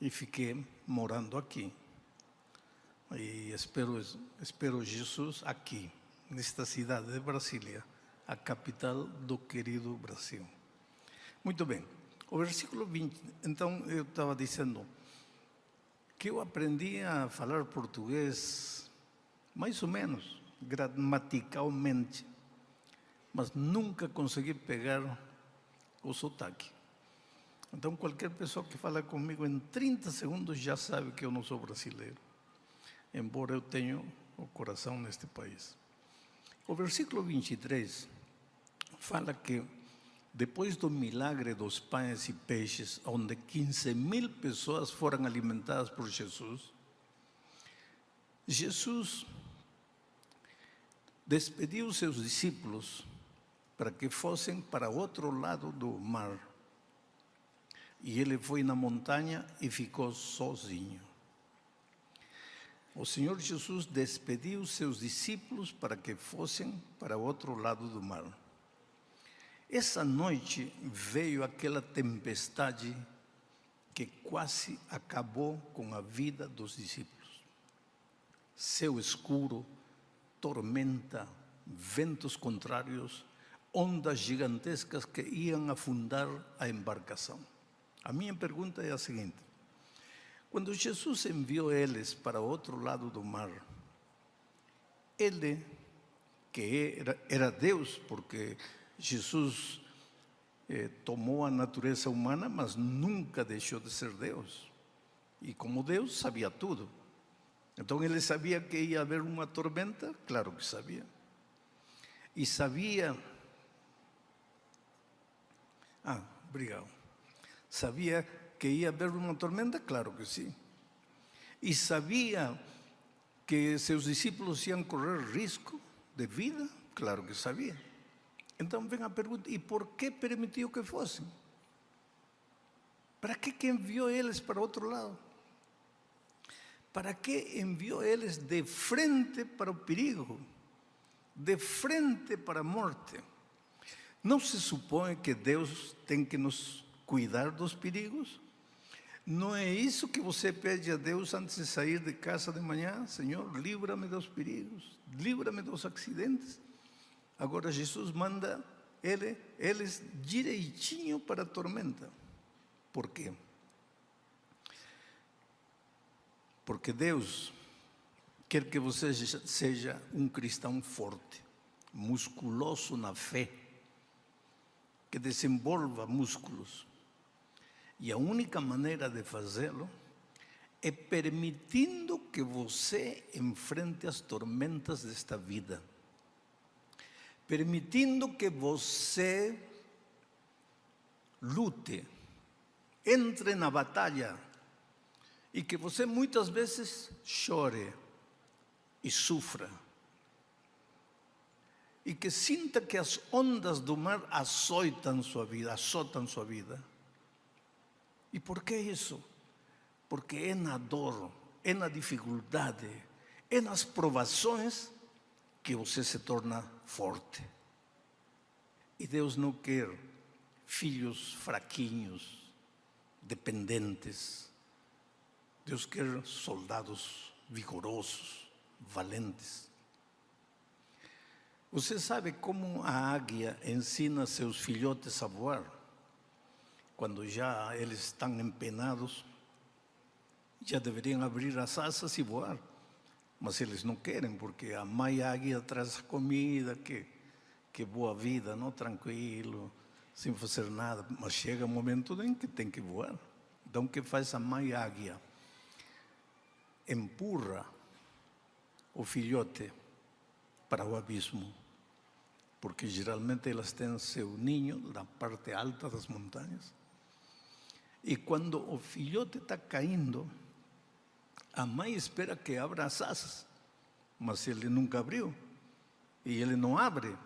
e fiquei morando aqui. E espero Jesus aqui, nesta cidade de Brasília, a capital do querido Brasil. Muito bem. O versículo 20, então eu estava dizendo que eu aprendi a falar português mais ou menos, gramaticalmente, mas nunca consegui pegar o sotaque. Então qualquer pessoa que fala comigo em 30 segundos já sabe que eu não sou brasileiro, embora eu tenha o coração neste país. O versículo 23 fala que depois do milagre dos pães e peixes, onde 15.000 pessoas foram alimentadas por Jesus, Jesus despediu seus discípulos para que fossem para outro lado do mar. E ele foi na montanha e ficou sozinho. O Senhor Jesus despediu seus discípulos para que fossem para outro lado do mar. Essa noite veio aquela tempestade que quase acabou com a vida dos discípulos. Céu escuro, tormenta, ventos contrários, ondas gigantescas que iam afundar a embarcação. A minha pergunta é a seguinte: quando Jesus enviou eles para o outro lado do mar, ele, que era Deus, porque Jesus tomou a natureza humana, mas nunca deixou de ser Deus. E como Deus, sabia tudo. Então ele sabia que ia haver uma tormenta? Claro que sabia. E sabia... obrigado. Sabia que ia haver uma tormenta? Claro que sim. E sabia que seus discípulos iam correr risco de vida? Claro que sabia. Então vem a pergunta: e por que permitiu que fossem? ¿Para que enviou eles para outro lado? ¿Para que enviou eles de frente para o perigo? De frente para a morte? Não se supõe que Deus tem que nos cuidar dos perigos? Não é isso que você pede a Deus antes de sair de casa de manhã? Senhor, livra-me dos perigos, livra-me dos acidentes. Agora Jesus manda eles direitinho para a tormenta. Por quê? Porque Deus quer que você seja um cristão forte, musculoso na fé, que desenvolva músculos. E a única maneira de fazê-lo é permitindo que você enfrente as tormentas desta vida. Permitindo que você lute, entre na batalha, e que você muitas vezes chore e sofra, e que sinta que as ondas do mar azoitam sua vida. E por que isso? Porque é na dor, é na dificuldade, é nas provações que você se torna forte. E Deus não quer filhos fraquinhos, dependentes. Deus quer soldados vigorosos, valentes. Você sabe como a águia ensina seus filhotes a voar? Quando já eles estão empenados, já deveriam abrir as asas e voar. Mas eles não querem, porque a mãe águia traz comida, que boa vida, não? Tranquilo, sem fazer nada. Mas chega um momento em que tem que voar. Então o que faz a mãe águia? Empurra o filhote para o abismo, porque geralmente elas têm seu ninho na parte alta das montanhas. E quando o filhote está caindo, a mãe espera que abra as asas, mas ele nunca abriu, e ele não abre.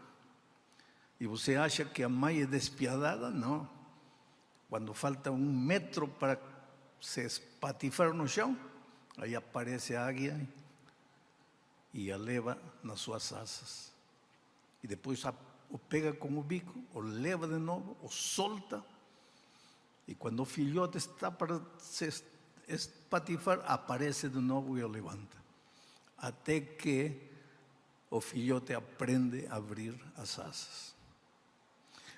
E você acha que a mãe é despiadada? Não. Quando falta 1 metro para se espatifar no chão, aí aparece a águia e a leva nas suas asas. E depois o pega com o bico, o leva de novo, o solta. E quando o filhote está para se espatifar, aparece de novo e o levanta. Até que o filhote aprende a abrir as asas.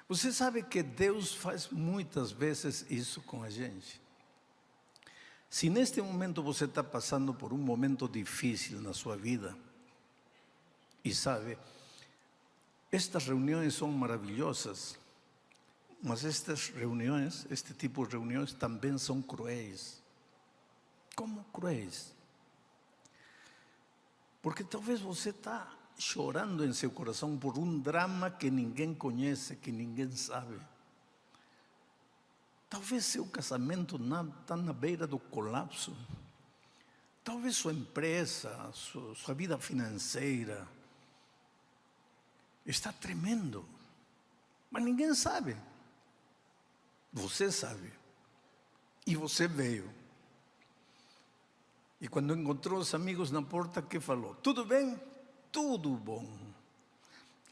Você sabe que Deus faz muitas vezes isso com a gente. Se neste momento você está passando por um momento difícil na sua vida, e sabe, estas reuniões são maravilhosas, mas estas reuniões, este tipo de reuniões também são cruéis. Como cruéis? Porque talvez você está chorando em seu coração por um drama que ninguém conhece, que ninguém sabe. Talvez seu casamento está na beira do colapso. Talvez sua empresa, sua vida financeira está tremendo. Mas ninguém sabe. Você sabe. E você veio. E quando encontrou os amigos na porta, que falou? Tudo bem? Tudo bom.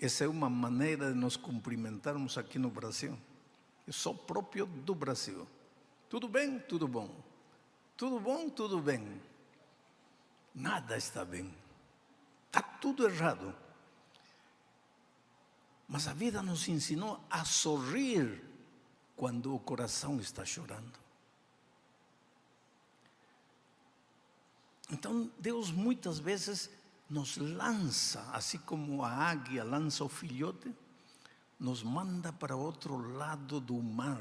Essa é uma maneira de nos cumprimentarmos aqui no Brasil. É só próprio do Brasil. Tudo bem? Tudo bom. Tudo bom? Tudo bem. Nada está bem. Está tudo errado. Mas a vida nos ensinou a sorrir quando o coração está chorando. Então Deus muitas vezes nos lança, assim como a águia lança o filhote, nos manda para outro lado do mar,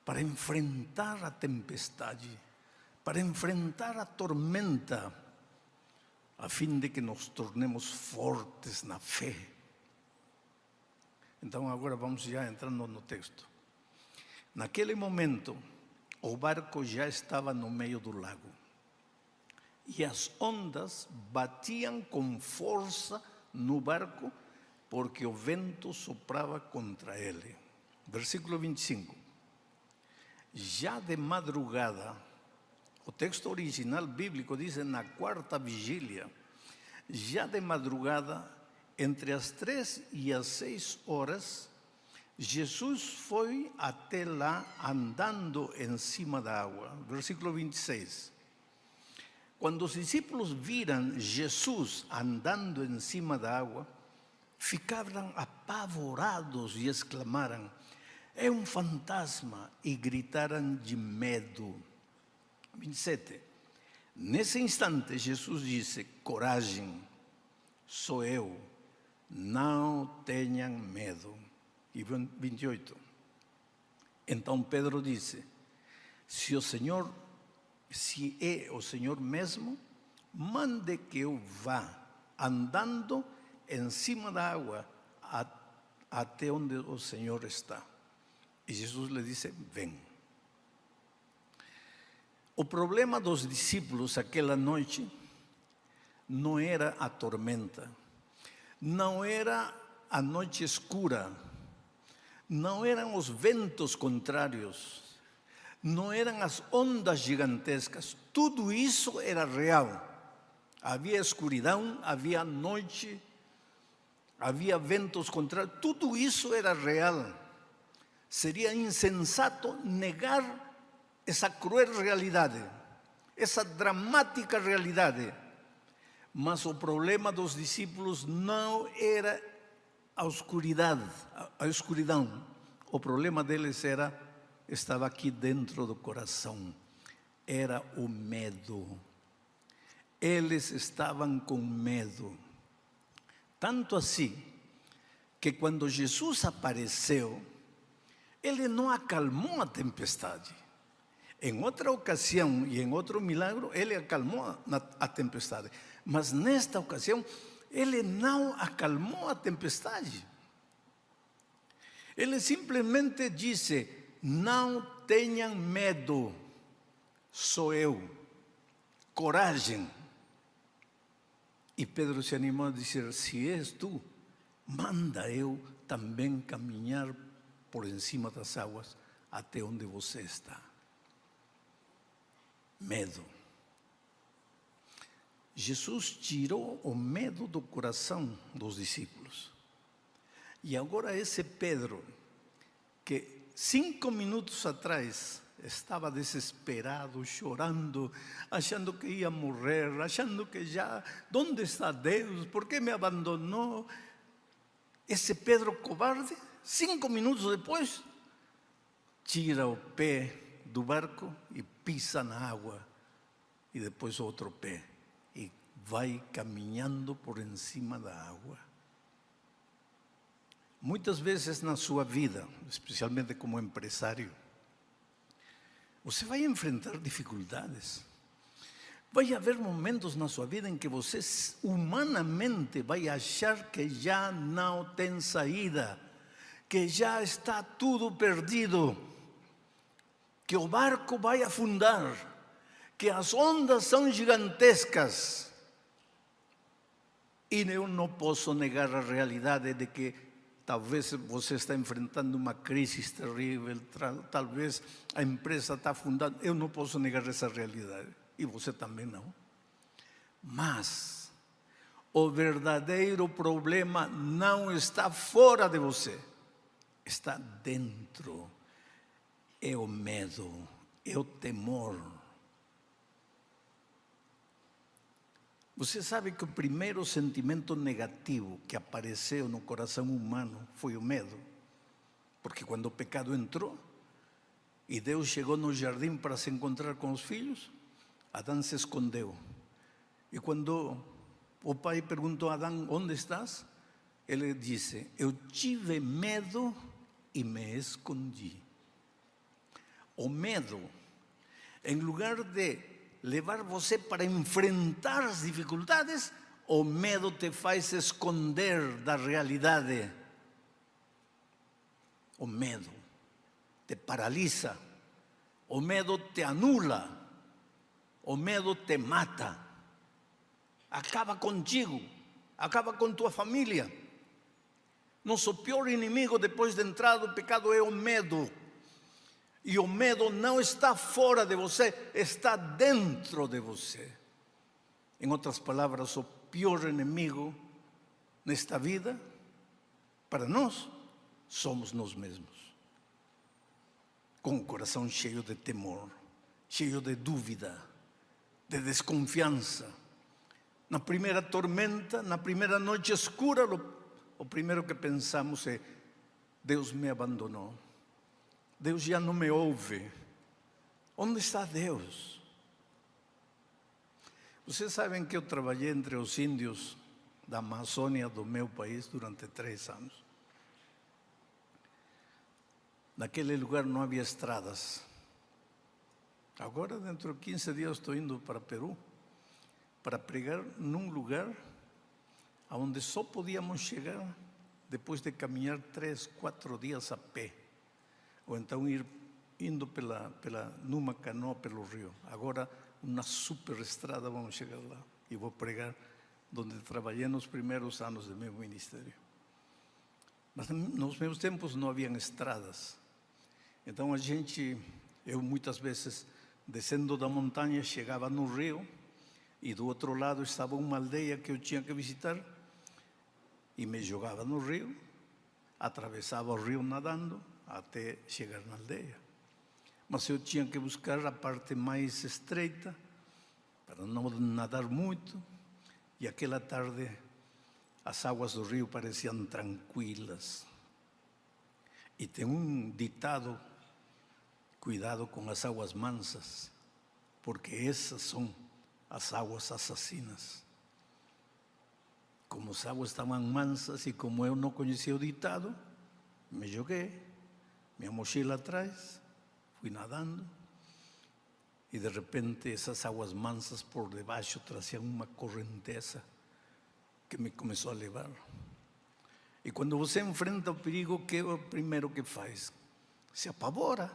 para enfrentar a tempestade, para enfrentar a tormenta, a fim de que nos tornemos fortes na fé. Então agora vamos já entrando no texto. Naquele momento, o barco já estava no meio do lago. E as ondas batiam com força no barco, porque o vento soprava contra ele. Versículo 25. Já de madrugada, o texto original bíblico diz na quarta vigília, já de madrugada, entre as 3 e as 6 horas, Jesus foi até lá andando em cima da água. Versículo 26. Quando os discípulos viram Jesus andando em cima da água, ficaram apavorados e exclamaram: é um fantasma, e gritaram de medo. 27. Nesse instante, Jesus disse: coragem, sou eu, não tenham medo. E 28. Então Pedro disse: se é o Senhor mesmo, mande que eu vá andando em cima da água até onde o Senhor está. E Jesus lhe disse: vem. O problema dos discípulos aquela noite não era a tormenta, não era a noite escura, não eram os ventos contrários, não eram as ondas gigantescas. Tudo isso era real. Havia escuridão, havia noite, havia ventos contrários, tudo isso era real. Seria insensato negar essa cruel realidade, essa dramática realidade. Mas o problema dos discípulos não era a escuridão. O problema deles estava aqui dentro do coração. Era o medo. Eles estavam com medo. Tanto assim, que quando Jesus apareceu, ele não acalmou a tempestade. Em outra ocasião e em outro milagre, ele acalmou a tempestade. Mas nesta ocasião, ele não acalmou a tempestade. Ele simplesmente disse: não tenham medo, sou eu, coragem. E Pedro se animou a dizer: se és tu, manda eu também caminhar por encima das águas até onde você está. Medo. Jesus tirou o medo do coração dos discípulos. E agora esse Pedro, que 5 minutos atrás estava desesperado, chorando, achando que ia morrer, achando que já, onde está Deus? Por que me abandonou? Esse Pedro covarde, 5 minutos depois, tira o pé do barco e pisa na água, e depois outro pé, e vai caminhando por encima da água. Muitas vezes na sua vida, especialmente como empresário, você vai enfrentar dificuldades. Vai haver momentos na sua vida em que você humanamente vai achar que já não tem saída, que já está tudo perdido, que o barco vai afundar, que as ondas são gigantescas. E eu não posso negar a realidade de que talvez você está enfrentando uma crise terrível, talvez a empresa está afundando. Eu não posso negar essa realidade. E você também não. Mas O verdadeiro problema não está fora de você, está dentro. É o medo, é o temor. Você sabe que o primeiro sentimento negativo que apareceu no coração humano foi o medo. Porque quando o pecado entrou e Deus chegou no jardim para se encontrar com os filhos, Adão se escondeu. E quando o pai perguntou a Adão: onde estás? Ele disse: eu tive medo e me escondi. O medo, em lugar de levar você para enfrentar as dificuldades, o medo te faz esconder da realidade. O medo te paralisa, o medo te anula, o medo te mata, acaba contigo, acaba com tua família. Nosso pior inimigo depois de entrar do pecado é o medo. E o medo não está fora de você, está dentro de você. Em outras palavras, o pior inimigo nesta vida, para nós, somos nós mesmos. Com o coração cheio de temor, cheio de dúvida, de desconfiança. Na primeira tormenta, na primeira noite escura, o primeiro que pensamos é: Deus me abandonou. Deus já não me ouve. Onde está Deus? Vocês sabem que eu trabalhei entre os índios da Amazônia do meu país durante 3 anos. Naquele lugar não havia estradas. Agora, dentro de 15 dias, estou indo para Peru para pregar num lugar onde só podíamos chegar depois de caminhar 3, 4 dias a pé. Ou então indo numa canoa pelo rio. Agora, uma super estrada, vamos chegar lá. E vou pregar onde trabalhei nos primeiros anos do meu ministério. Mas nos meus tempos não haviam estradas. Então eu muitas vezes, descendo da montanha, chegava no rio, e do outro lado estava uma aldeia que eu tinha que visitar, e me jogava no rio, atravessava o rio nadando, até chegar na aldeia. Mas eu tinha que buscar a parte mais estreita, para não nadar muito, e aquela tarde as águas do rio pareciam tranquilas. E tem um ditado: cuidado com as águas mansas, porque essas são as águas assassinas. Como as águas estavam mansas e como eu não conhecia o ditado, me joguei. Minha mochila atrás, fui nadando, e de repente essas águas mansas por debaixo traziam uma correnteza que me começou a levar. E quando você enfrenta o perigo, o que é o primeiro que faz? Se apavora.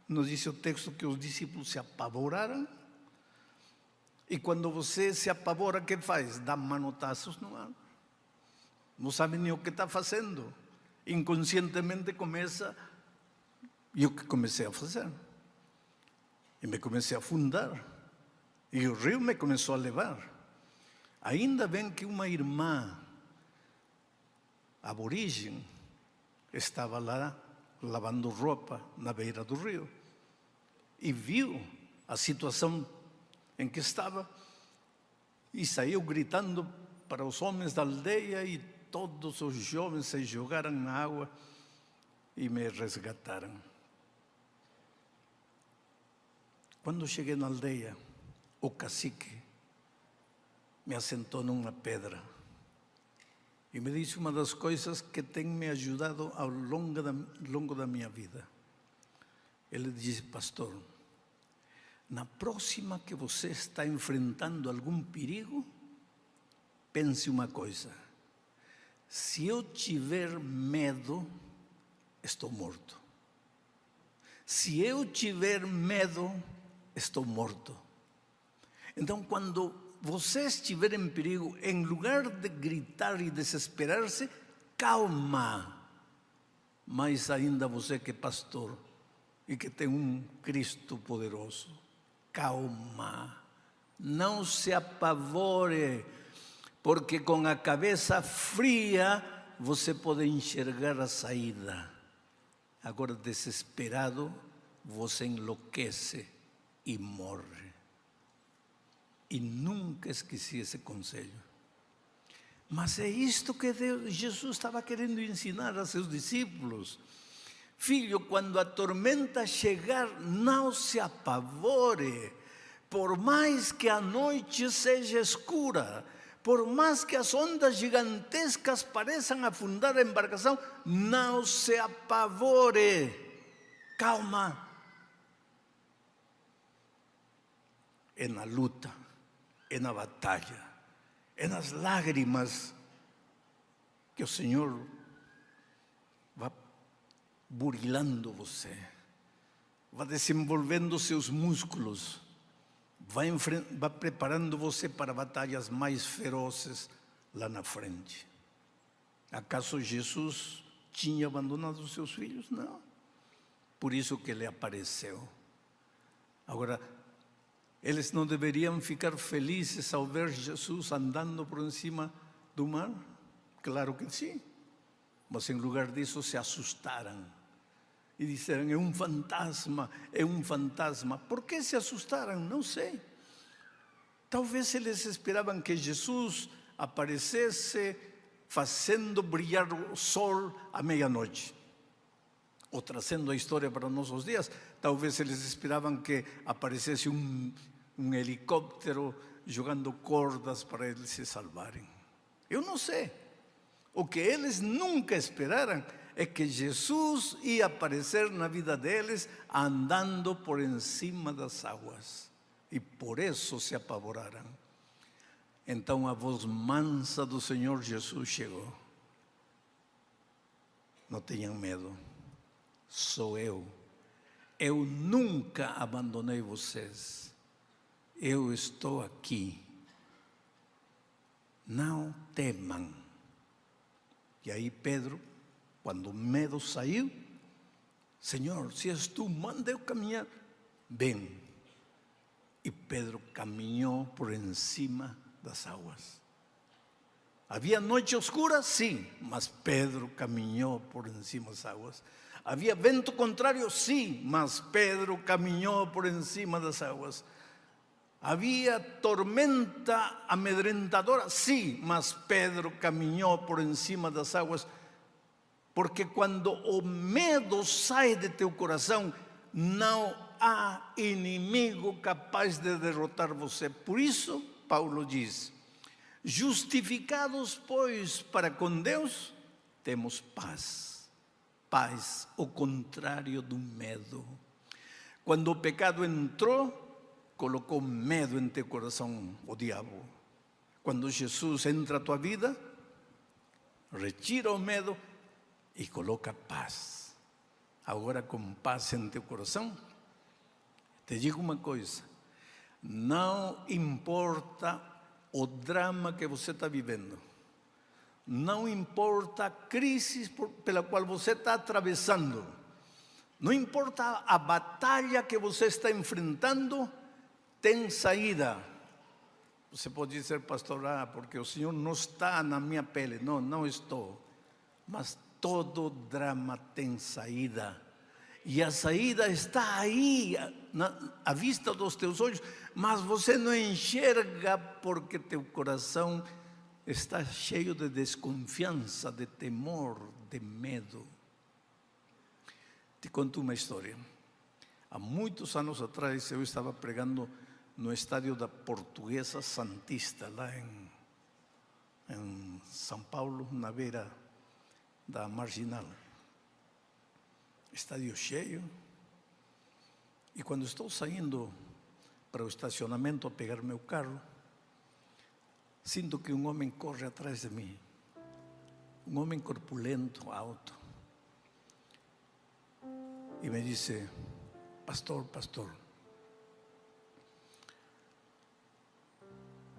Nos diz o texto que os discípulos se apavoraram. E quando você se apavora, o que faz? Dá manotaços no ar. Não sabe nem o que está fazendo. Inconscientemente começa. E o que comecei a fazer? E me comecei a afundar. E o rio me começou a levar. Ainda bem que uma irmã aborígene estava lá lavando roupa na beira do rio. E viu a situação em que estava e saiu gritando para os homens da aldeia, e todos os jovens se jogaram na água e me resgataram. Quando cheguei na aldeia, o cacique me assentou numa pedra e me disse uma das coisas que tem me ajudado ao longo da minha vida. Ele disse: pastor, na próxima que você está enfrentando algum perigo, pense uma coisa: se eu tiver medo, estou morto. Se eu tiver medo, estou morto. Então, quando você estiver em perigo, em lugar de gritar e desesperar-se, calma. Mas ainda você que é pastor e que tem um Cristo poderoso, calma. Não se apavore, porque com a cabeça fria você pode enxergar a saída. Agora, desesperado, você enlouquece e morre. E nunca esqueci esse conselho. Mas é isto que Jesus estava querendo ensinar a seus discípulos. Filho, quando a tormenta chegar, não se apavore. Por mais que a noite seja escura, por mais que as ondas gigantescas pareçam afundar a embarcação, não se apavore. Calma. É na luta, é na batalha, é nas lágrimas que o Senhor vai burilando você, vai desenvolvendo seus músculos, vai preparando você para batalhas mais ferozes lá na frente. Acaso Jesus tinha abandonado os seus filhos? Não. Por isso que ele apareceu. Agora, eles não deveriam ficar felizes ao ver Jesus andando por cima do mar? Claro que sim. Mas em lugar disso se assustaram e disseram: é um fantasma, é um fantasma. Por que se assustaram? Não sei. Talvez eles esperavam que Jesus aparecesse fazendo brilhar o sol à meia-noite. Ou trazendo a história para nossos dias, talvez eles esperavam que aparecesse um helicóptero jogando cordas para eles se salvarem. Eu não sei. O que eles nunca esperaram é que Jesus ia aparecer na vida deles andando por cima das águas. E por isso se apavoraram. Então a voz mansa do Senhor Jesus chegou. Não tenham medo. Sou eu. Eu nunca abandonei vocês. Eu estou aqui. Não temam. E aí Pedro, quando o medo saiu: Senhor, se és tu, manda eu caminhar. Vem. E Pedro caminhou por cima das águas. Havia noite escura? Sim, mas Pedro caminhou por cima das águas. Havia vento contrário? Sim, mas Pedro caminhou por cima das águas. Havia tormenta amedrentadora? Sim, mas Pedro caminhou por cima das águas. Porque quando o medo sai de teu coração, não há inimigo capaz de derrotar você. Por isso, Paulo diz: justificados, pois, para com Deus, temos paz. Paz, o contrário do medo. Quando o pecado entrou, colocou medo em teu coração, o diabo. Quando Jesus entra a tua vida, retira o medo e coloca paz. Agora, com paz em teu coração, te digo uma coisa: não importa o drama que você está vivendo, não importa a crise pela qual você está atravessando, não importa a batalha que você está enfrentando, tem saída. Você pode dizer: pastor, porque o Senhor não está na minha pele. Não, não estou. Mas todo drama tem saída. E a saída está aí, à vista dos teus olhos, mas você não enxerga porque teu coração está cheio de desconfiança, de temor, de medo. Te conto uma história. Há muitos anos atrás eu estava pregando no estádio da Portuguesa Santista, lá em São Paulo, na beira da Marginal. Estádio cheio. E quando estou saindo para o estacionamento a pegar meu carro, sinto que um homem corre atrás de mim. Um homem corpulento, alto. E me disse: pastor,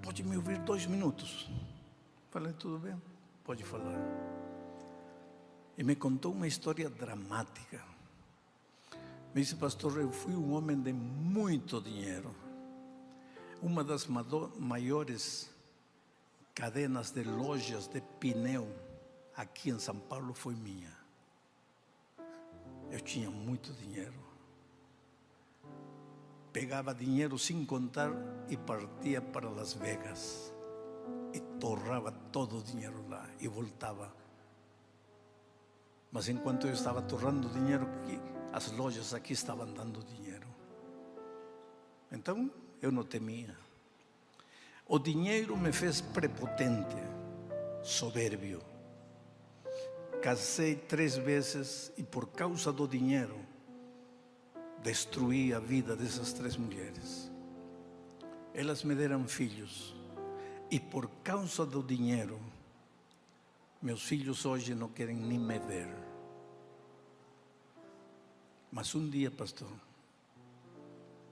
pode me ouvir 2 minutos? Falei: tudo bem, pode falar. E me contou uma história dramática. Me disse: pastor, eu fui um homem de muito dinheiro. Uma das maiores cadenas de lojas de pneu aqui em São Paulo foi minha. Eu tinha muito dinheiro. Pegava dinheiro sem contar e partia para Las Vegas. E torrava todo o dinheiro lá e voltava. Mas enquanto eu estava torrando dinheiro aqui, as lojas aqui estavam dando dinheiro. Então eu não temia. O dinheiro me fez prepotente, soberbio. Casei 3 vezes e por causa do dinheiro destruí a vida dessas 3 mulheres. Elas me deram filhos e por causa do dinheiro meus filhos hoje não querem nem me ver. Mas um dia, pastor,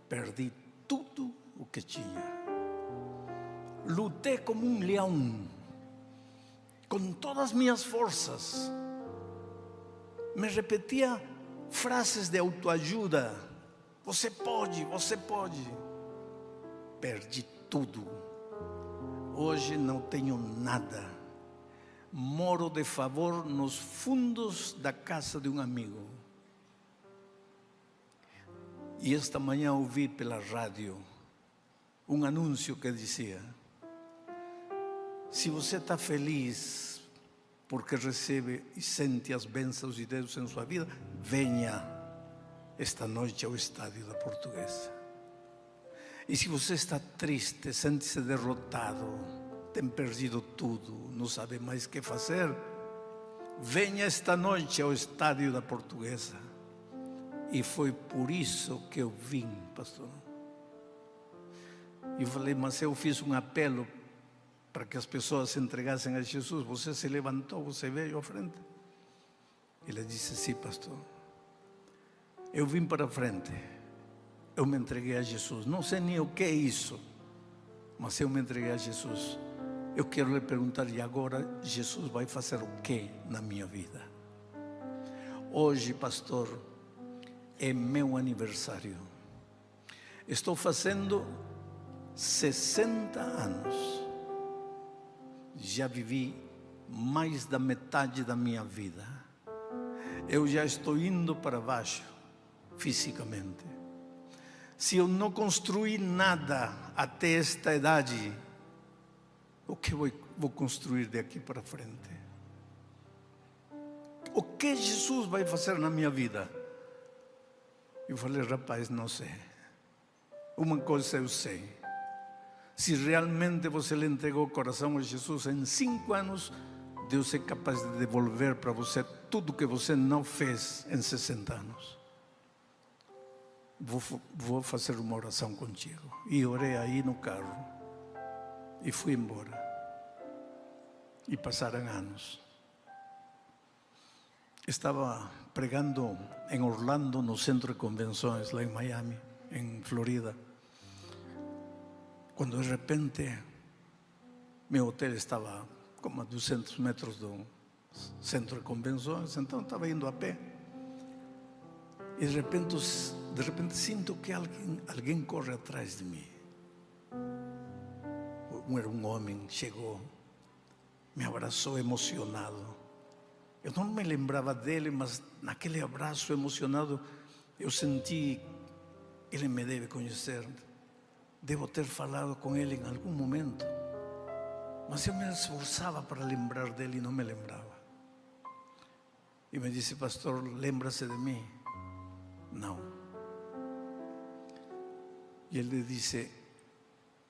perdi tudo o que tinha. Lutei como um leão, com todas as minhas forças. Me repetia frases de autoajuda: você pode, você pode. Perdi tudo. Hoje não tenho nada. Moro de favor nos fundos da casa de um amigo. E esta manhã ouvi pela rádio um anúncio que dizia: se você está feliz porque recebe e sente as bênçãos de Deus em sua vida, venha esta noite ao estádio da Portuguesa. E se você está triste, sente-se derrotado, tem perdido tudo, não sabe mais o que fazer, venha esta noite ao estádio da Portuguesa. E foi por isso que eu vim, pastor. E eu falei: mas eu fiz um apelo para que as pessoas se entregassem a Jesus. Você se levantou, você veio à frente. Ele disse: sim, pastor. Eu vim para a frente. Eu me entreguei a Jesus. Não sei nem o que é isso, mas eu me entreguei a Jesus. Eu quero lhe perguntar: e agora Jesus vai fazer o que na minha vida? Hoje, pastor, é meu aniversário. Estou fazendo 60 anos. Já vivi mais da metade da minha vida. Eu já estou indo para baixo fisicamente. Se eu não construir nada até esta idade, o que vou construir daqui para frente? O que Jesus vai fazer na minha vida? Eu falei: rapaz, não sei. Uma coisa eu sei: se realmente você lhe entregou o coração a Jesus, em 5 anos Deus é capaz de devolver para você tudo que você não fez em 60 anos. Vou fazer uma oração contigo. E orei aí no carro e fui embora. E passaram anos. Estava pregando em Orlando, no centro de convenções, lá em Miami, em Florida, quando de repente meu hotel estava como a 200 metros do centro de convenções. Então estava indo a pé e de repente sinto que alguém corre atrás de mim. Era um homem, chegou, me abraçou emocionado. Eu não me lembrava dele, mas naquele abraço emocionado eu senti: ele me deve conhecer, devo ter falado com ele em algum momento. Mas eu me esforçava para lembrar dele e não me lembrava. E me disse: pastor, lembra-se de mim? Não. E ele disse: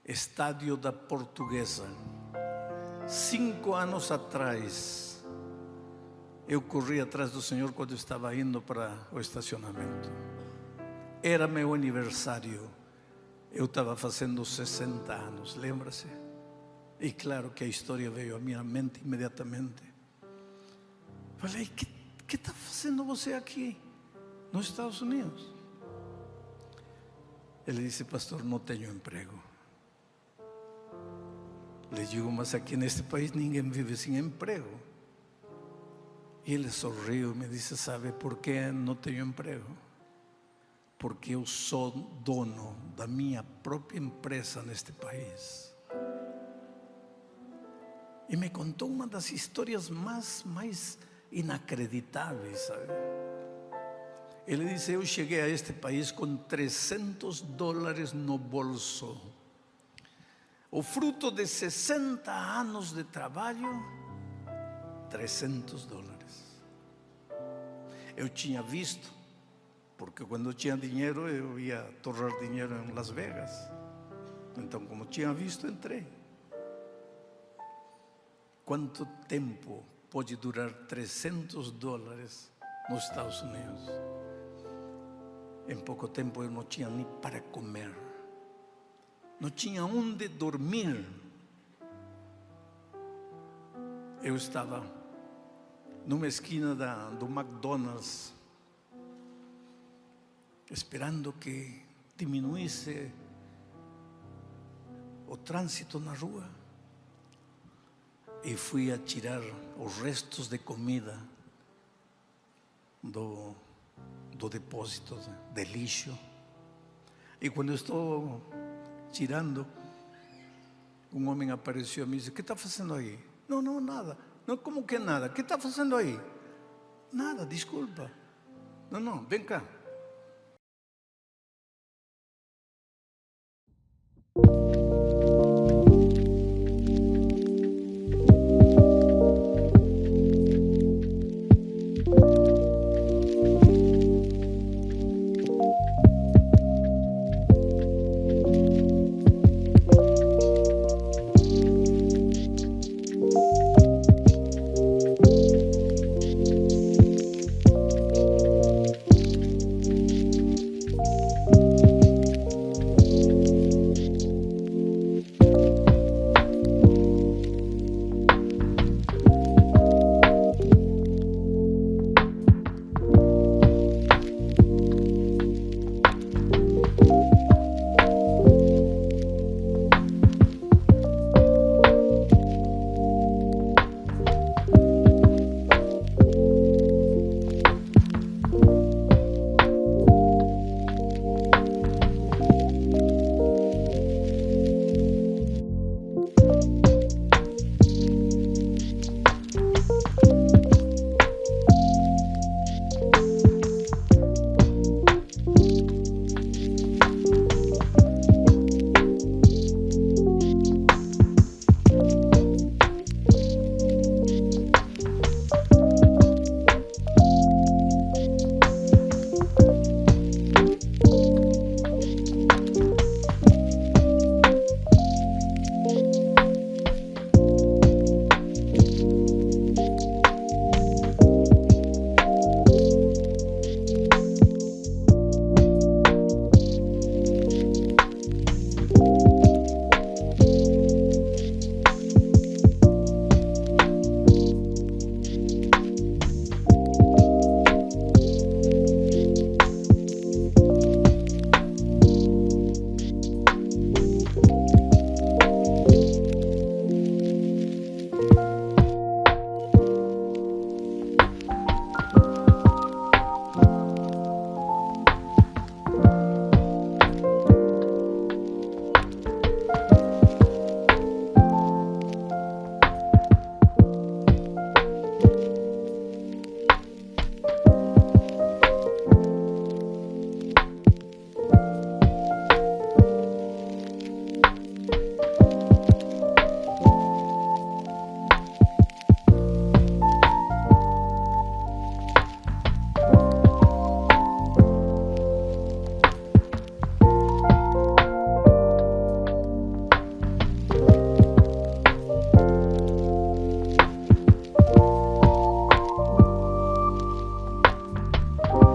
estádio da Portuguesa. 5 anos atrás eu corri atrás do Senhor quando eu estava indo para o estacionamento. Era meu aniversário. Eu estava fazendo 60 anos, lembra-se? E claro que a história veio à minha mente imediatamente. Falei: que está fazendo você aqui, nos Estados Unidos? Ele disse: pastor, não tenho emprego. Le digo: mas aqui neste país ninguém vive sem emprego. E ele sorriu e me disse: sabe por que não tenho emprego? Porque eu sou dono da minha própria empresa neste país. E me contou uma das histórias mais inacreditáveis, sabe? Ele disse: eu cheguei a este país com $300 no bolso. O fruto de 60 anos de trabalho, $300. Eu tinha visto, porque quando eu tinha dinheiro eu ia torrar dinheiro em Las Vegas. Então, como tinha visto, entrei. Quanto tempo pode durar $300 nos Estados Unidos? Em pouco tempo eu não tinha nem para comer, não tinha onde dormir. Eu estava numa esquina do McDonald's, esperando que diminuísse o trânsito na rua, e fui a tirar os restos de comida do depósito de lixo. E quando eu estou tirando, um homem apareceu e me disse: o que está fazendo aí? Não, nada. Não, como que nada? O que está fazendo aí? Nada, desculpa. Não, vem cá.